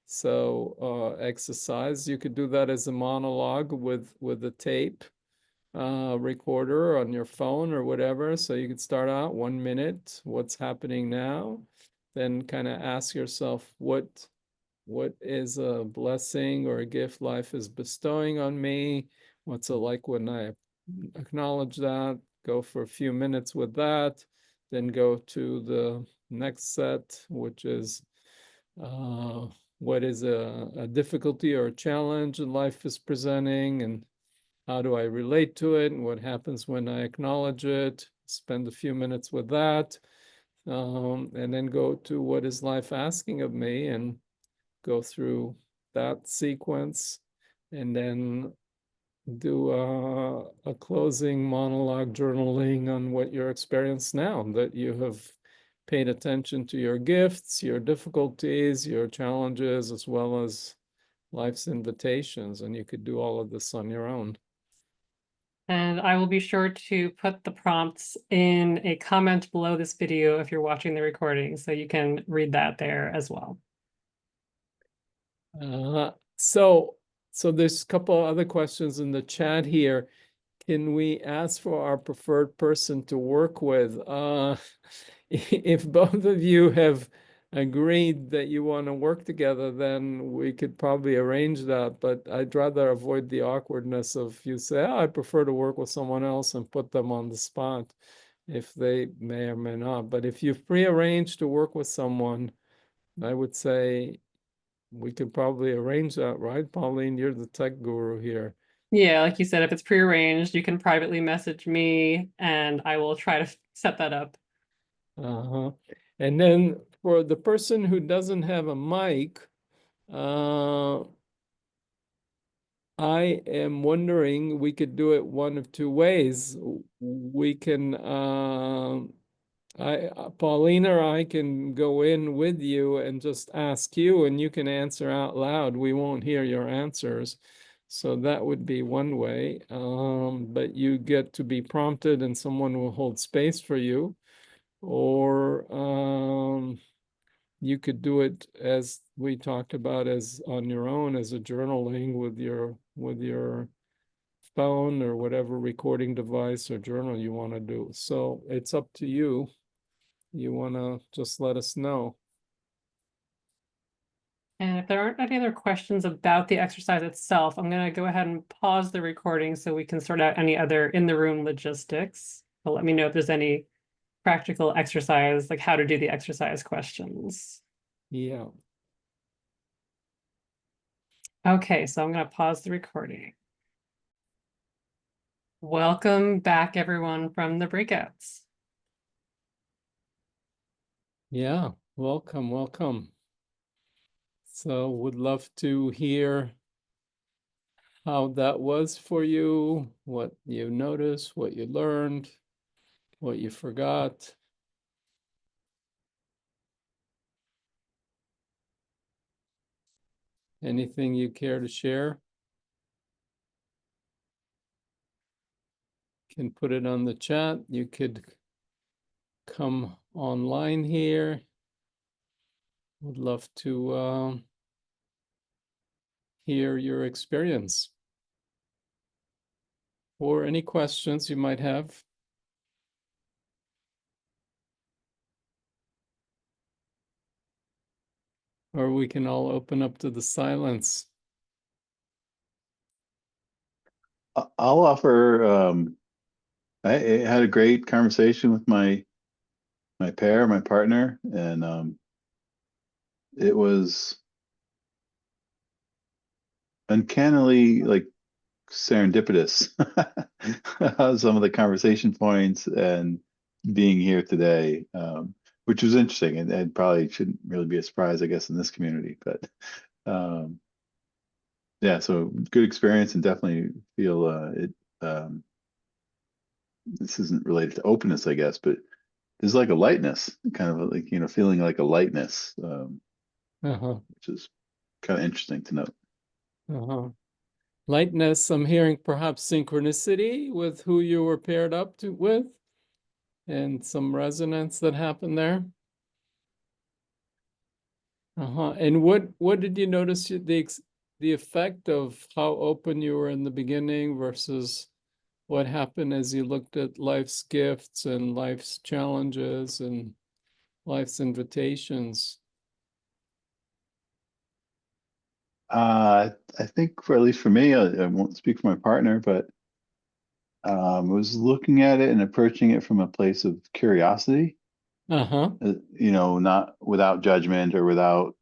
So exercise, you could do that as a monologue with a tape recorder on your phone or whatever. So you could start out 1 minute, what's happening now, then kind of ask yourself what is a blessing or a gift life is bestowing on me? What's it like when I acknowledge that? Go for a few minutes with that, then go to the next set, which is uh, what is a difficulty or a challenge in life is presenting, and how do I relate to it and what happens when I acknowledge it, spend a few minutes with that, and then go to what is life asking of me and go through that sequence, and then do a closing monologue journaling on what you're experiencing now, that you have paid attention to your gifts, your difficulties, your challenges, as well as life's invitations, and you could do all of this on your own. And I will be sure to put the prompts in a comment below this video if you're watching the recording, so you can read that there as well. So there's a couple other questions in the chat here. Can we ask for our preferred person to work with? If both of you have agreed that you want to work together, then we could probably arrange that. But I'd rather avoid the awkwardness of you say, oh, I prefer to work with someone else, and put them on the spot if they may or may not. But if you've prearranged to work with someone, I would say we could probably arrange that, right? Pauline, you're the tech guru here. Yeah, like you said, if it's prearranged, you can privately message me and I will try to set that up. Uh-huh. And then for the person who doesn't have a mic, I am wondering, we could do it one of two ways. We can, Pauline or I can go in with you and just ask you, and you can answer out loud. We won't hear your answers. So that would be one way. But you get to be prompted and someone will hold space for you. Or you could do it as we talked about, as on your own, as a journaling with your phone or whatever recording device or journal you want to do. So it's up to you. You want to just let us know. And if there aren't any other questions about the exercise itself, I'm going to go ahead and pause the recording so we can sort out any other in the room logistics. But let me know if there's any practical exercise, like how to do the exercise questions. Yeah. Okay, so I'm going to pause the recording. Welcome back, everyone, from the breakouts. Yeah. Welcome. Welcome. So would love to hear how that was for you, what you noticed, what you learned, what you forgot. Anything you care to share? Can put it on the chat. You could come online here. Would love to hear your experience or any questions you might have. Or we can all open up to the silence. I'll offer. I had a great conversation with my partner, and it was uncannily like serendipitous. Some of the conversation points and being here today, which was interesting, and probably shouldn't really be a surprise, I guess, in this community. But yeah, so good experience, and definitely feel it. This isn't related to openness, I guess, but there's like a lightness, kind of like, feeling like a lightness, which is kind of interesting to note. Lightness, I'm hearing perhaps synchronicity with who you were paired up to with, and some resonance that happened there. And what did you notice the effect of how open you were in the beginning versus what happened as you looked at life's gifts and life's challenges and life's invitations? I think for, at least for me, I won't speak for my partner, but was looking at it and approaching it from a place of curiosity. Not without judgment or without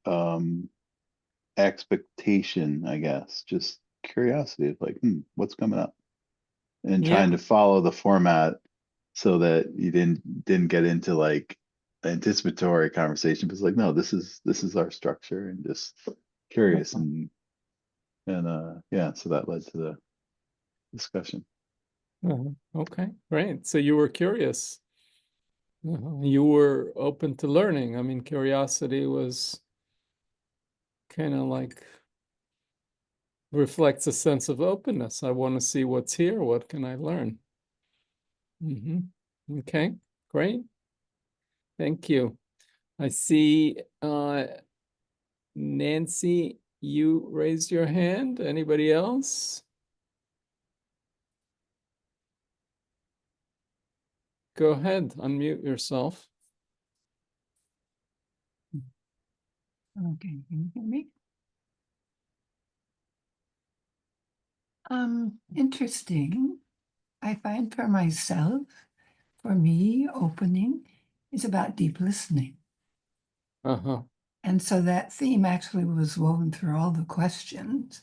expectation, I guess. Just curiosity of like, what's coming up? and Yeah. trying to follow the format so that you didn't get into like anticipatory conversation, but it's like, no, this is our structure, and just curious, and yeah, so that led to the discussion. Okay, great. So you were curious. You were open to learning. I mean, curiosity was kind of like reflects a sense of openness. I want to see what's here. What can I learn? Okay, great. Thank you. I see Nancy, you raised your hand. Anybody else? Go ahead, unmute yourself. Okay, can you hear me? Interesting. I find for myself, for me, opening is about deep listening. Uh-huh. And so that theme actually was woven through all the questions,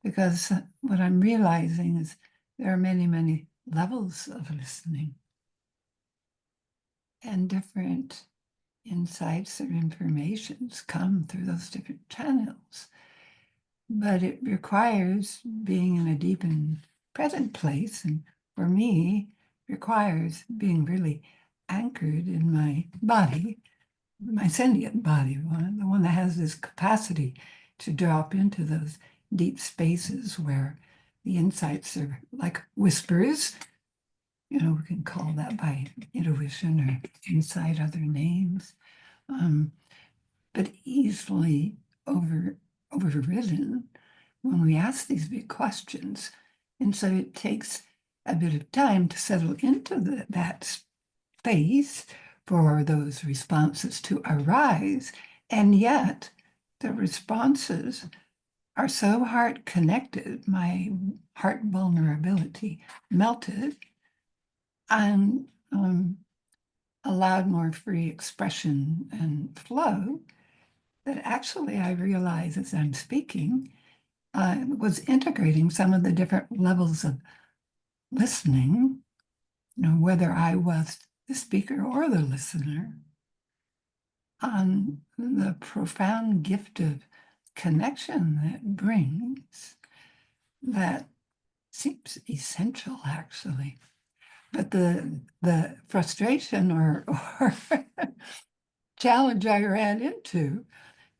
because what I'm realizing is there are many, many levels of listening, and different insights or informations come through those different channels. But it requires being in a deep and present place, and for me, requires being really anchored in my body, my sentient body, the one that has this capacity to drop into those deep spaces where the insights are like whispers. You know, we can call that by intuition or insight, other names, but easily overridden when we ask these big questions. And so it takes a bit of time to settle into that space for those responses to arise. And yet the responses are so heart connected, my heart vulnerability melted, and allowed more free expression and flow, that actually I realize as I'm speaking, was integrating some of the different levels of listening, you know, whether I was the speaker or the listener, on the profound gift of connection that brings, that seems essential actually. But the frustration or challenge I ran into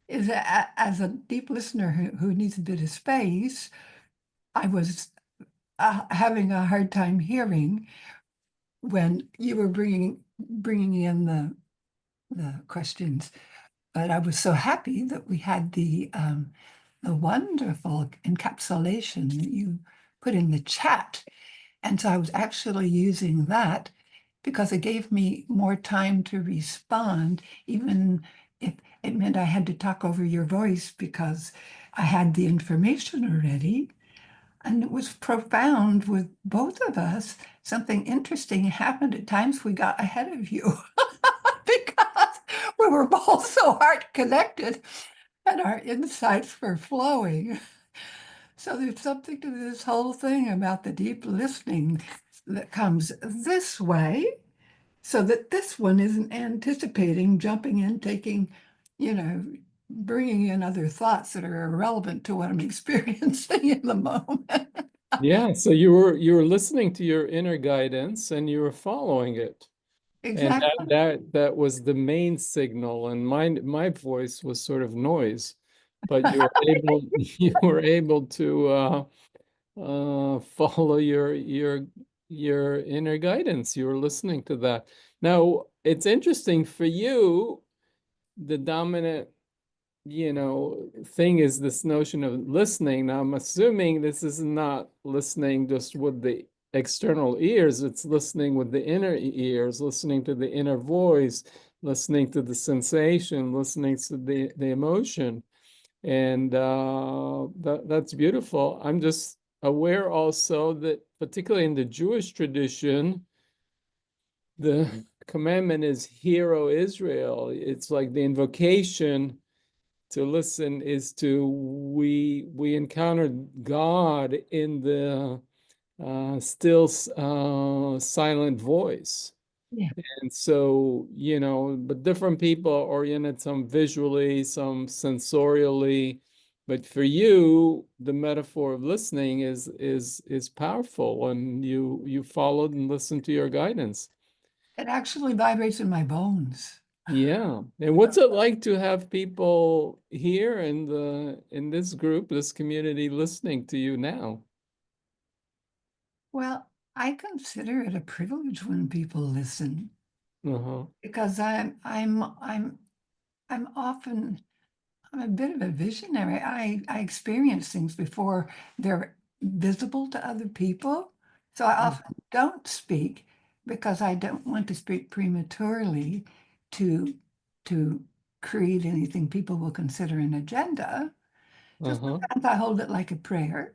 is that as a deep listener who needs a bit of space, I was having a hard time hearing when you were bringing in the questions. But I was so happy that we had the wonderful encapsulation that you put in the chat. And so I was actually using that because it gave me more time to respond, even if it meant I had to talk over your voice because I had the information already. And it was profound with both of us. Something interesting happened at times. We got ahead of you because we were both so heart connected and our insights were flowing. So there's something to this whole thing about the deep listening that comes this way, so that this one isn't anticipating, jumping in, taking, you know, bringing in other thoughts that are irrelevant to what I'm experiencing in the moment. Yeah, so you were listening to your inner guidance and you were following it. And Exactly. that was the main signal, and my voice was sort of noise, but you were able you were able to follow your inner guidance. You were listening to that. Now, it's interesting for you, the dominant, thing is this notion of listening. Now, I'm assuming this is not listening just with the external ears, it's listening with the inner ears, listening to the inner voice, listening to the sensation, listening to the emotion. And that's beautiful. I'm just aware also that, particularly in the Jewish tradition, the commandment is Hear, O Israel. It's like the invocation to listen is to we encounter God in the still silent voice. Yeah. And so, but different people are oriented, some visually, some sensorially. But for you, the metaphor of listening is powerful, and you followed and listened to your guidance. It actually vibrates in my bones. Yeah. And what's it like to have people here in this group, this community, listening to you now? Well, I consider it a privilege when people listen, Uh-huh. because I'm often, I'm a bit of a visionary. I experience things before they're visible to other people. So I often don't speak because I don't want to speak prematurely to to create anything people will consider an agenda. So Uh-huh. sometimes I hold it like a prayer.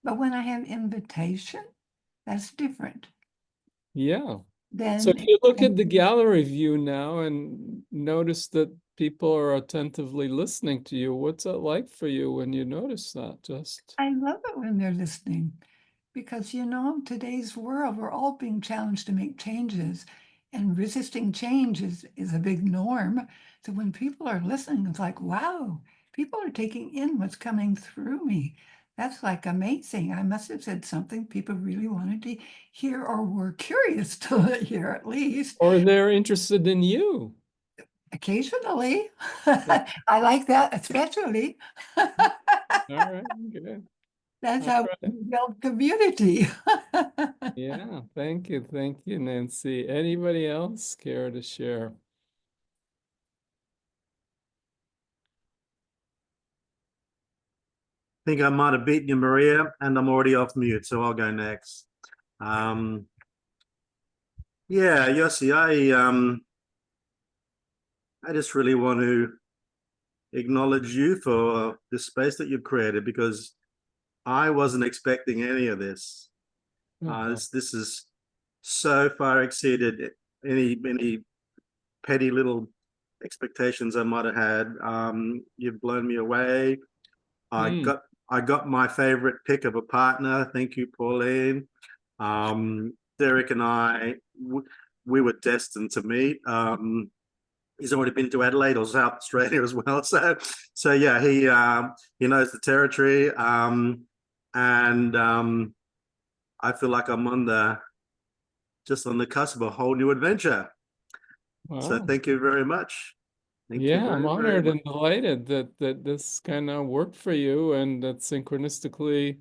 But when I have invitation, that's different. Yeah. So if Then you look at the gallery view now and notice that people are attentively listening to you, what's it like for you when you notice that? Just I love it when they're listening because, in today's world, we're all being challenged to make changes, and resisting change is a big norm. So when people are listening, it's like, wow, people are taking in what's coming through me. That's like amazing. I must have said something people really wanted to hear or were curious to hear at least. or they're interested in you. Occasionally. I like that, especially. All right, good. That's All how we right. build community. Yeah, thank you, Nancy. Anybody else care to share? Think I might have beaten you, Maria, and I'm already off mute, so I'll go next. Yeah, Yosi, I just really want to acknowledge you for the space that you've created, because I wasn't expecting any of this. This is so far exceeded any petty little expectations I might have had. You've blown me away. I got my favorite pick of a partner. Thank you, Pauline. Derek and I, we were destined to meet. He's already been to Adelaide or South Australia as well. So yeah, he knows the territory. And I feel like I'm just on the cusp of a whole new adventure. So Wow. thank you very much. Thank you Yeah, I'm very, very honored much. and delighted that this kind of worked for you and that synchronistically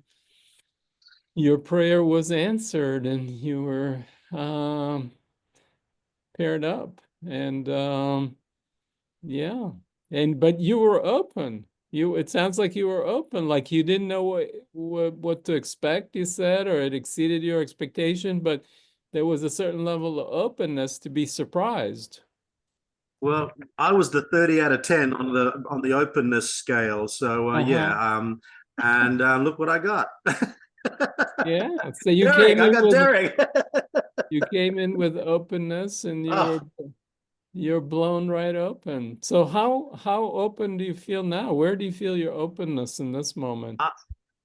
your prayer was answered and you were paired up. And yeah. But you were open. It sounds like you were open, like you didn't know what to expect, you said, or it exceeded your expectation, but there was a certain level of openness to be surprised. Well, I was the 30 out of 10 on the openness scale. So yeah, and look what I got. Yeah. So you Derek, came I in got with Derek. openness and Oh, you're blown right open. So how open do you feel now? Where do you feel your openness in this moment?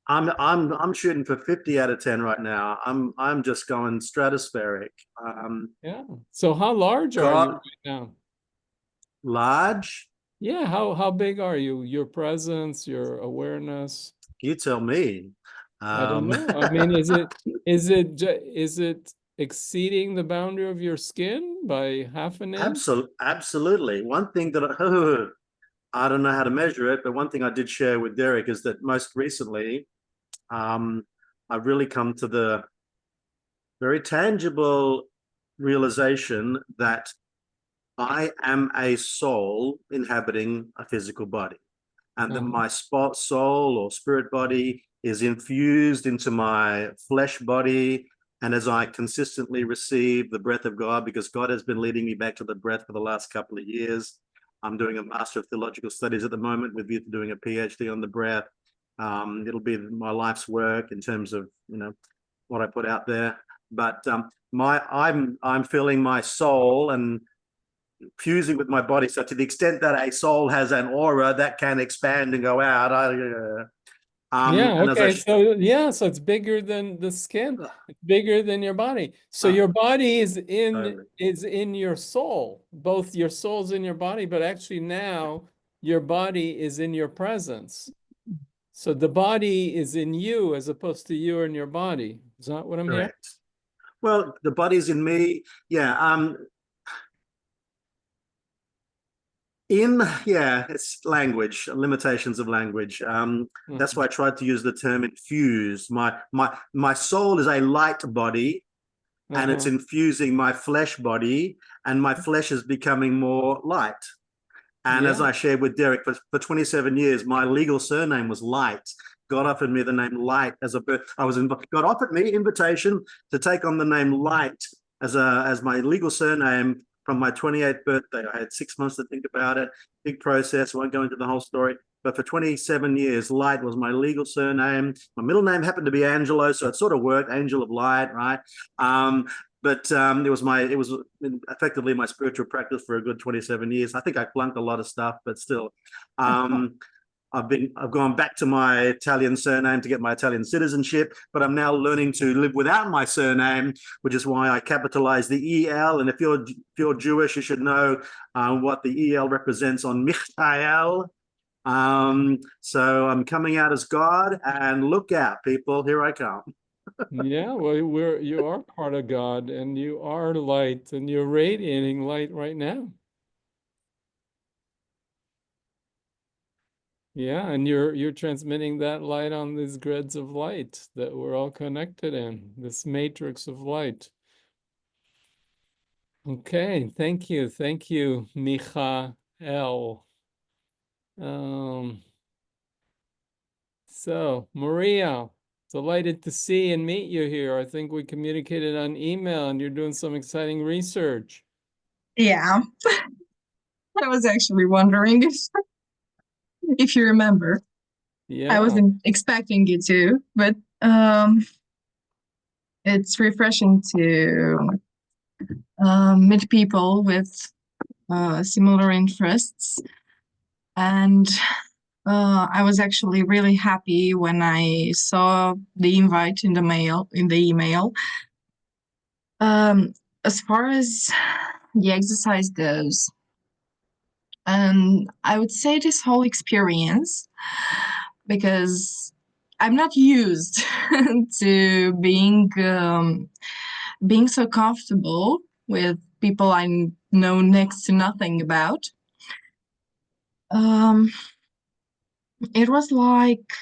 I'm shooting for 50 out of 10 right now. I'm just going stratospheric. Yeah. So how large are you God, right now? large. Yeah, how big are you? Your presence, your awareness? You tell me. I don't know. I mean, is it exceeding the boundary of your skin by half an inch? Absolutely. One thing that I don't know how to measure it, but one thing I did share with Derek is that most recently, I've really come to the very tangible realization that I am a soul inhabiting a physical body, and that my soul or spirit body is infused into my flesh body. And as I consistently receive the breath of God, because God has been leading me back to the breath for the last couple of years, I'm doing a Master of Theological Studies at the moment with you doing a PhD on the breath. It'll be my life's work in terms of what I put out there. But I'm feeling my soul and fusing with my body. So to the extent that a soul has an aura that can expand and go out, Yeah, And as I okay. So it's bigger than the skin. It's bigger than your body. So Ah, your body is totally. in your soul. Both your soul's in your body, but actually now your body is in your presence. So the body is in you as opposed to you in your body. Is that what I'm hearing? Correct. Well, the body's in me. Yeah. It's language, limitations of language. That's why I tried to use the term infuse. My soul is a light body, and it's Uh-huh. infusing my flesh body, and my flesh is becoming more light. And as Yeah. I shared with Derek, for 27 years, my legal surname was Light. God offered me the name Light as a birth. God offered me invitation to take on the name Light as my legal surname from my 28th birthday. I had 6 months to think about it. Big process. I won't go into the whole story. But for 27 years, Light was my legal surname. My middle name happened to be Angelo, so it sort of worked. Angel of Light, right? But it was effectively my spiritual practice for a good 27 years. I think I flunked a lot of stuff, but still, I've gone back to my Italian surname to get my Italian citizenship, but I'm now learning to live without my surname, which is why I capitalize the EL. And if you're Jewish, you should know what the EL represents on Michael. So I'm coming out as God, and look out, people, here I come. Yeah, well, you are part of God and you are light and you're radiating light right now. Yeah, and you're transmitting that light on these grids of light that we're all connected in, this matrix of light. Okay, thank you. Thank you, Michael. So Maria, delighted to see and meet you here. I think we communicated on email and you're doing some exciting research. Yeah, I was actually wondering if you remember. I Yeah, wasn't expecting you to, but it's refreshing to meet people with similar interests. And I was actually really happy when I saw the invite in the email. As far as the exercise goes, I would say this whole experience, because I'm not used to being so comfortable with people I know next to nothing about. It was like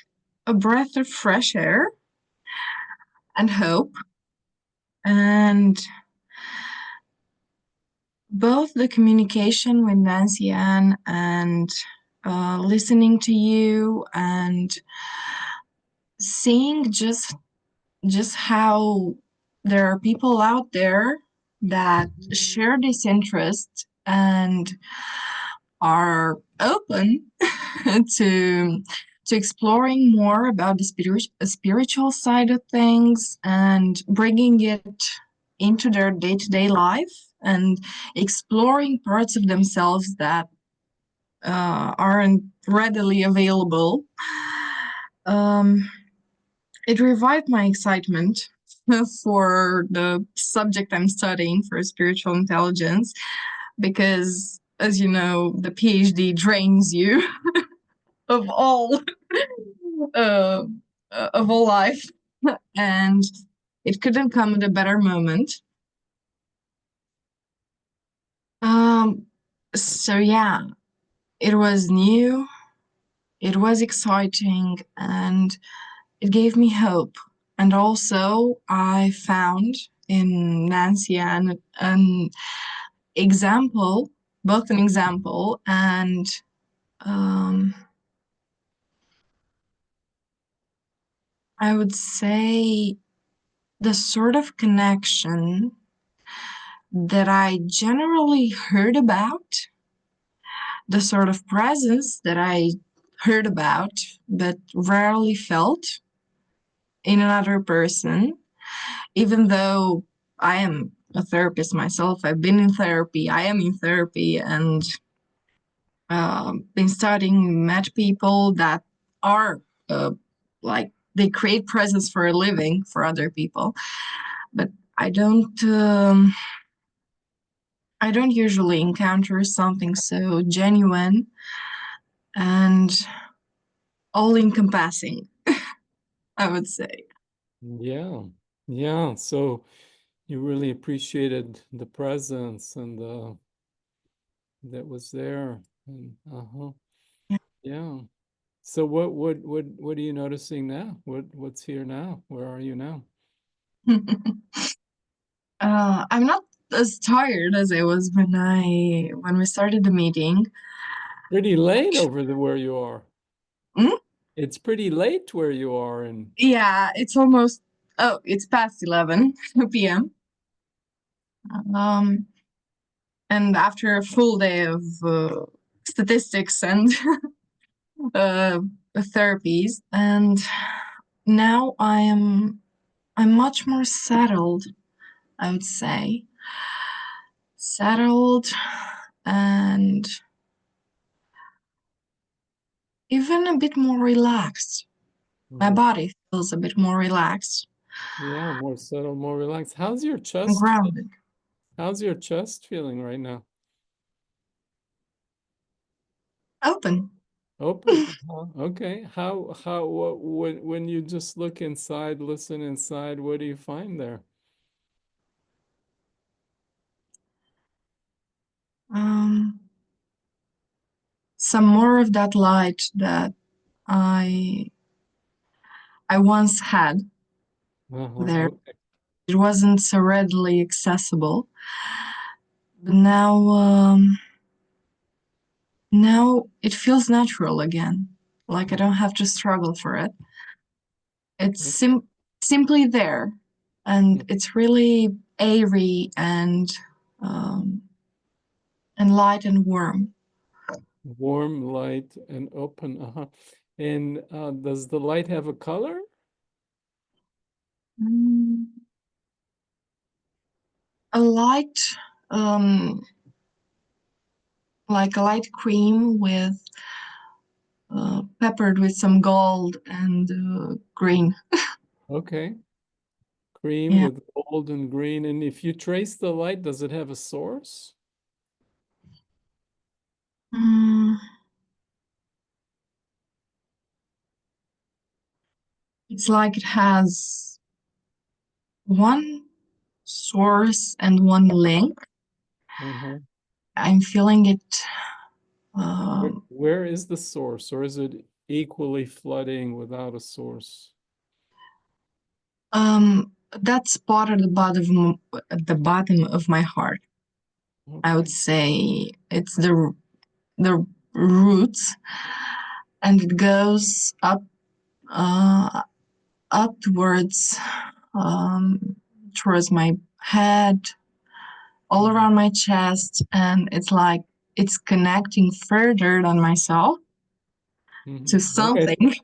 a breath of fresh air and hope, and both the communication with Nancy Ann and listening to you and seeing just how there are people out there that share this interest and are open to exploring more about the spiritual side of things and bringing it into their day-to-day life and exploring parts of themselves that aren't readily available. It revived my excitement for the subject I'm studying for spiritual intelligence, because, as you know, the PhD drains you of all life, and it couldn't come at a better moment. So yeah, it was new, it was exciting, and it gave me hope. And also, I found in Nancy an example, both an example and I would say the sort of connection that I generally heard about, the sort of presence that I heard about but rarely felt in another person, even though I am a therapist myself. I've been in therapy, I am in therapy, and been studying, met people that are like they create presents for a living for other people, but I don't usually encounter something so genuine and all encompassing, I would say. Yeah. Yeah. So you really appreciated the presence and that was there. And Yeah. yeah. So what are you noticing now? What's here now? Where are you now? I'm not as tired as I was when we started the meeting. Pretty late over where you are. Hmm? It's pretty late where you are, and Yeah, it's past 11 p.m. Um, and after a full day of statistics and uh, therapies, and now I'm much more settled, I would say. Settled and even a bit more relaxed. My body feels a bit more relaxed yeah, more settled, more relaxed. How's your and chest? grounded. How's your chest feeling right now? Open. Open. Okay. When you just look inside, listen inside, what do you find there? Um, some more of that light that I I once had there. Okay. It wasn't so readily accessible, but now it feels natural again. Like I don't have to struggle for it. It's simply there, and it's really airy um, and light and warm. Warm, light, and open. And does the light have a color? Mm, a light, um, like a light cream with peppered with some gold and green. Okay. Cream Yeah. with gold and green. And if you trace the light, does it have a source? Mm, it's like it has one source and one link. Uh-huh. I'm feeling it. Where is the source, or is it equally flooding without a source? That spot at the bottom of my heart. I would Okay. say it's the roots, and it goes uh, up um, towards my head, all around my chest, and it's like it's connecting further than myself to Okay. something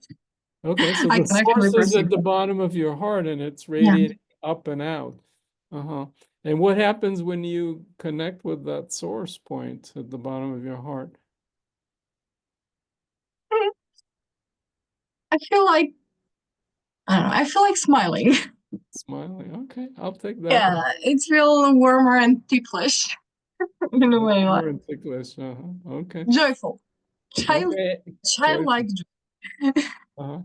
Okay, so I the can actually source is perceive. at the bottom of your heart and it's Yeah. radiating up and out. Uh-huh. And what happens when you connect with that source point at the bottom of your heart? I feel like I don't know. I feel like smiling. Smiling. Okay, I'll take that. Yeah, it's real warmer and ticklish in a way, like Warmer and ticklish. Okay. joyful, Okay. childlike joy.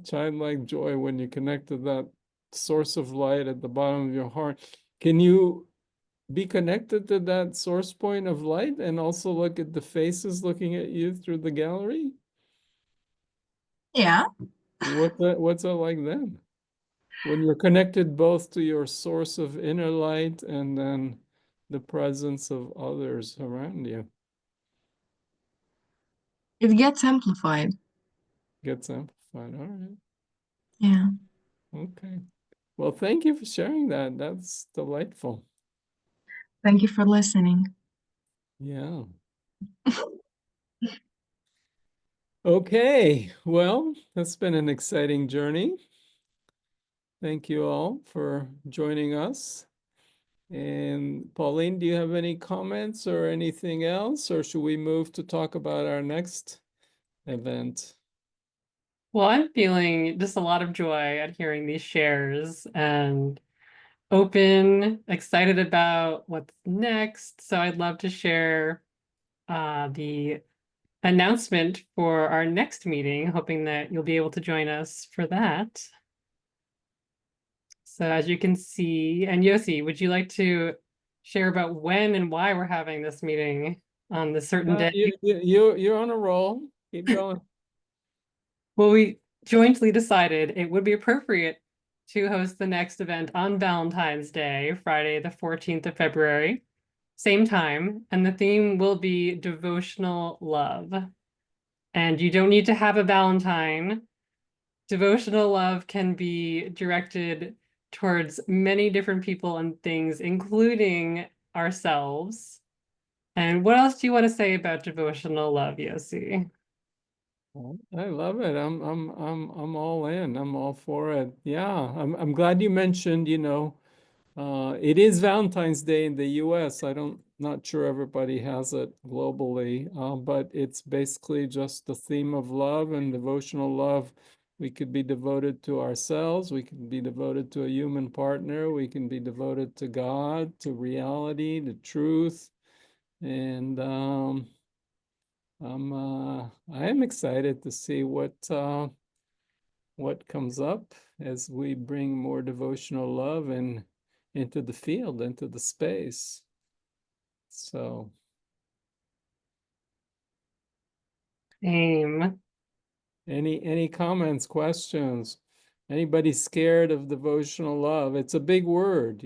Childlike joy when you connect to that source of light at the bottom of your heart. Can you be connected to that source point of light and also look at the faces looking at you through the gallery? Yeah. What's it like then? When you're connected both to your source of inner light and then the presence of others around you. It gets amplified. Gets amplified. All right. Yeah. Okay. Well, thank you for sharing that. That's delightful. Thank you for listening. Yeah. Okay. Well, that's been an exciting journey. Thank you all for joining us. And Pauline, do you have any comments or anything else, or should we move to talk about our next event? Well, I'm feeling just a lot of joy at hearing these shares and open, excited about what's next. So I'd love to share the announcement for our next meeting, hoping that you'll be able to join us for that. So as you can see, and Yosi, would you like to share about when and why we're having this meeting on this certain day? You're on a roll. Keep going. Well, we jointly decided it would be appropriate to host the next event on Valentine's Day, Friday, the 14th of February, same time, and the theme will be devotional love. And you don't need to have a Valentine. Devotional love can be directed towards many different people and things, including ourselves. And what else do you want to say about devotional love, Yosi? I love it. I'm all in. I'm all for it. Yeah, I'm glad you mentioned, it is Valentine's Day in the US. Not sure everybody has it globally, but it's basically just the theme of love and devotional love. We could be devoted to ourselves. We can be devoted to a human partner. We can be devoted to God, to reality, to truth. And I am excited to see what comes up as we bring more devotional love and into the field, into the space. So, Same. any comments, questions? Anybody scared of devotional love? It's a big word,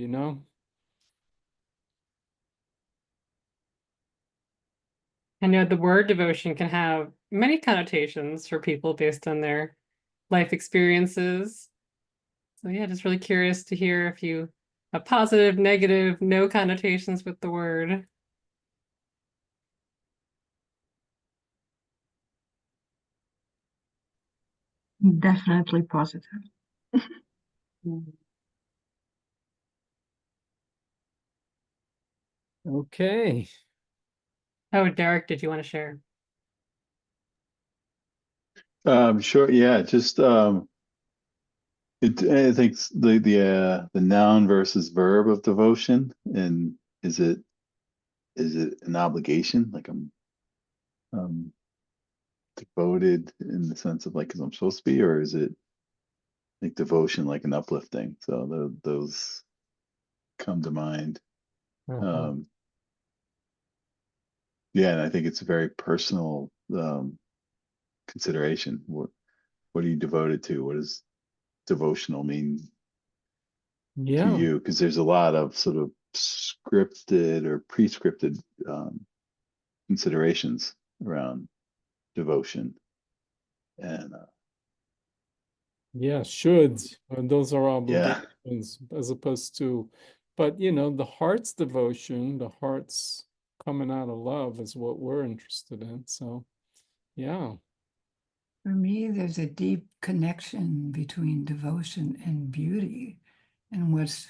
I know the word devotion can have many connotations for people based on their life experiences. So yeah, just really curious to hear if you have positive, negative, no connotations with the word. Definitely positive. Okay. Oh, Derek, did you want to share? Sure. Yeah. Just I think the noun versus verb of devotion, and is it an obligation? Like I'm devoted in the sense of like because I'm supposed to be, or is it like devotion like an uplifting? So those come to mind. Um, yeah, and I think it's a very personal consideration. What are you devoted to? What does devotional mean to Yeah. you? Because there's a lot of sort of scripted or pre-scripted considerations around devotion, and Yeah, shoulds. Those are yeah, obligations as opposed to, but the heart's devotion, the heart's coming out of love is what we're interested in. So, yeah. For me, there's a deep connection between devotion and beauty. And what's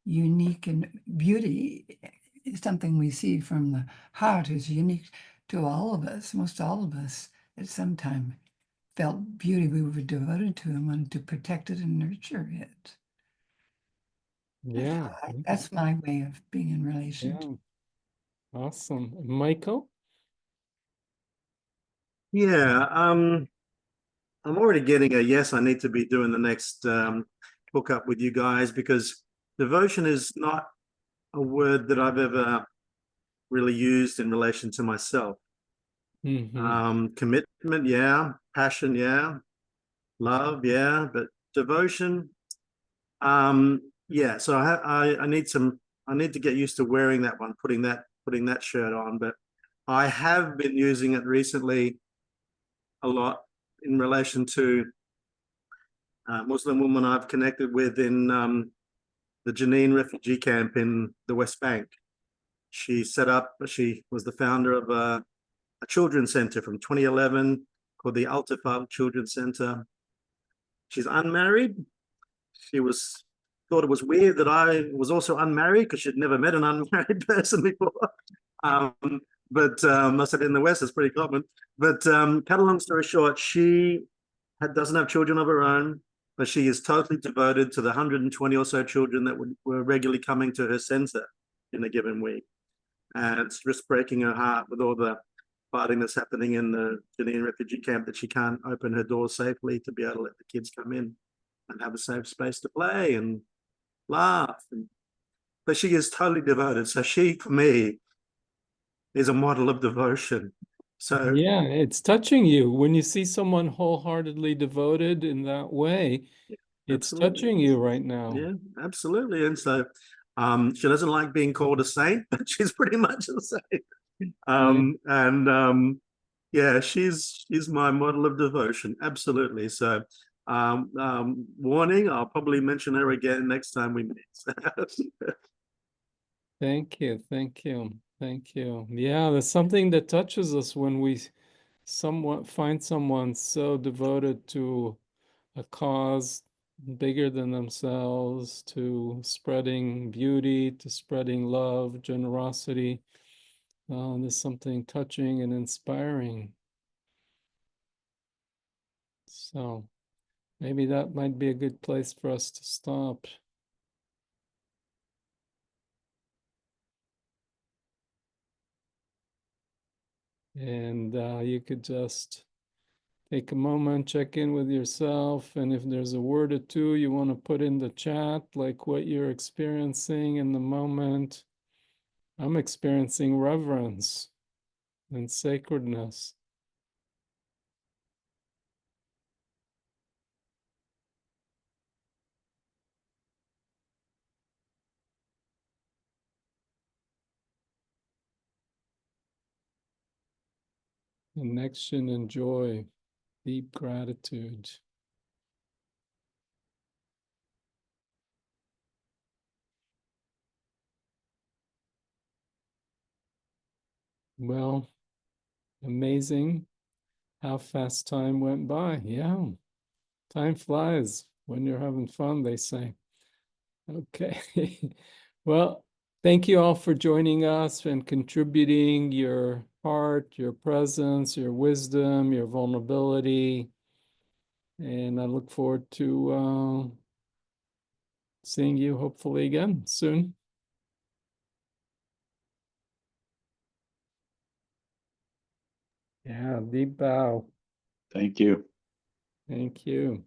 unique in beauty is something we see from the heart is unique to all of us. Most all of us at some time felt beauty we were devoted to and wanted to protect it and nurture it. Yeah. That's my way of being in relation to. Yeah. Awesome. Michael? Yeah, I'm already getting a yes. I need to be doing the next hookup with you guys because devotion is not a word that I've ever really used in relation to myself. Commitment, yeah. Passion, yeah. Love, yeah. But devotion, yeah. So I need to get used to wearing that one, putting that shirt on. But I have been using it recently a lot in relation to Muslim woman I've connected with in the Jenin refugee camp in the West Bank. She was the founder of a children's center from 2011 called the Al-Tifal Children's Center. She's unmarried. She thought it was weird that I was also unmarried because she'd never met an unmarried person before. But I said in the West, it's pretty common. But cut a long story short, she doesn't have children of her own, but she is totally devoted to the 120 or so children that were regularly coming to her center in a given week. And it's just breaking her heart with all the fighting that's happening in the Ghanaian refugee camp that she can't open her doors safely to be able to let the kids come in and have a safe space to play and laugh. But she is totally devoted. So she, for me, is a model of devotion. So yeah, it's touching you when you see someone wholeheartedly devoted in that way. It's absolutely. touching you right now. Yeah, absolutely. And so she doesn't like being called a saint, but she's pretty much a saint. Yeah, she's my model of devotion. Absolutely. So warning, I'll probably mention her again next time we meet. Thank you, thank you, thank you. Yeah, there's something that touches us when we somewhat find someone so devoted to a cause bigger than themselves, to spreading beauty, to spreading love, generosity. There's something touching and inspiring. So maybe that might be a good place for us to stop. And you could just take a moment, check in with yourself, and if there's a word or two you want to put in the chat, like what you're experiencing in the moment. I'm experiencing reverence and sacredness. Connection and joy, deep gratitude. Well, amazing how fast time went by. Yeah, time flies when you're having fun, they say. Okay. Well, thank you all for joining us and contributing your heart, your presence, your wisdom, your vulnerability. And I look forward to seeing you hopefully again soon. Yeah, deep bow. Thank you. Thank you.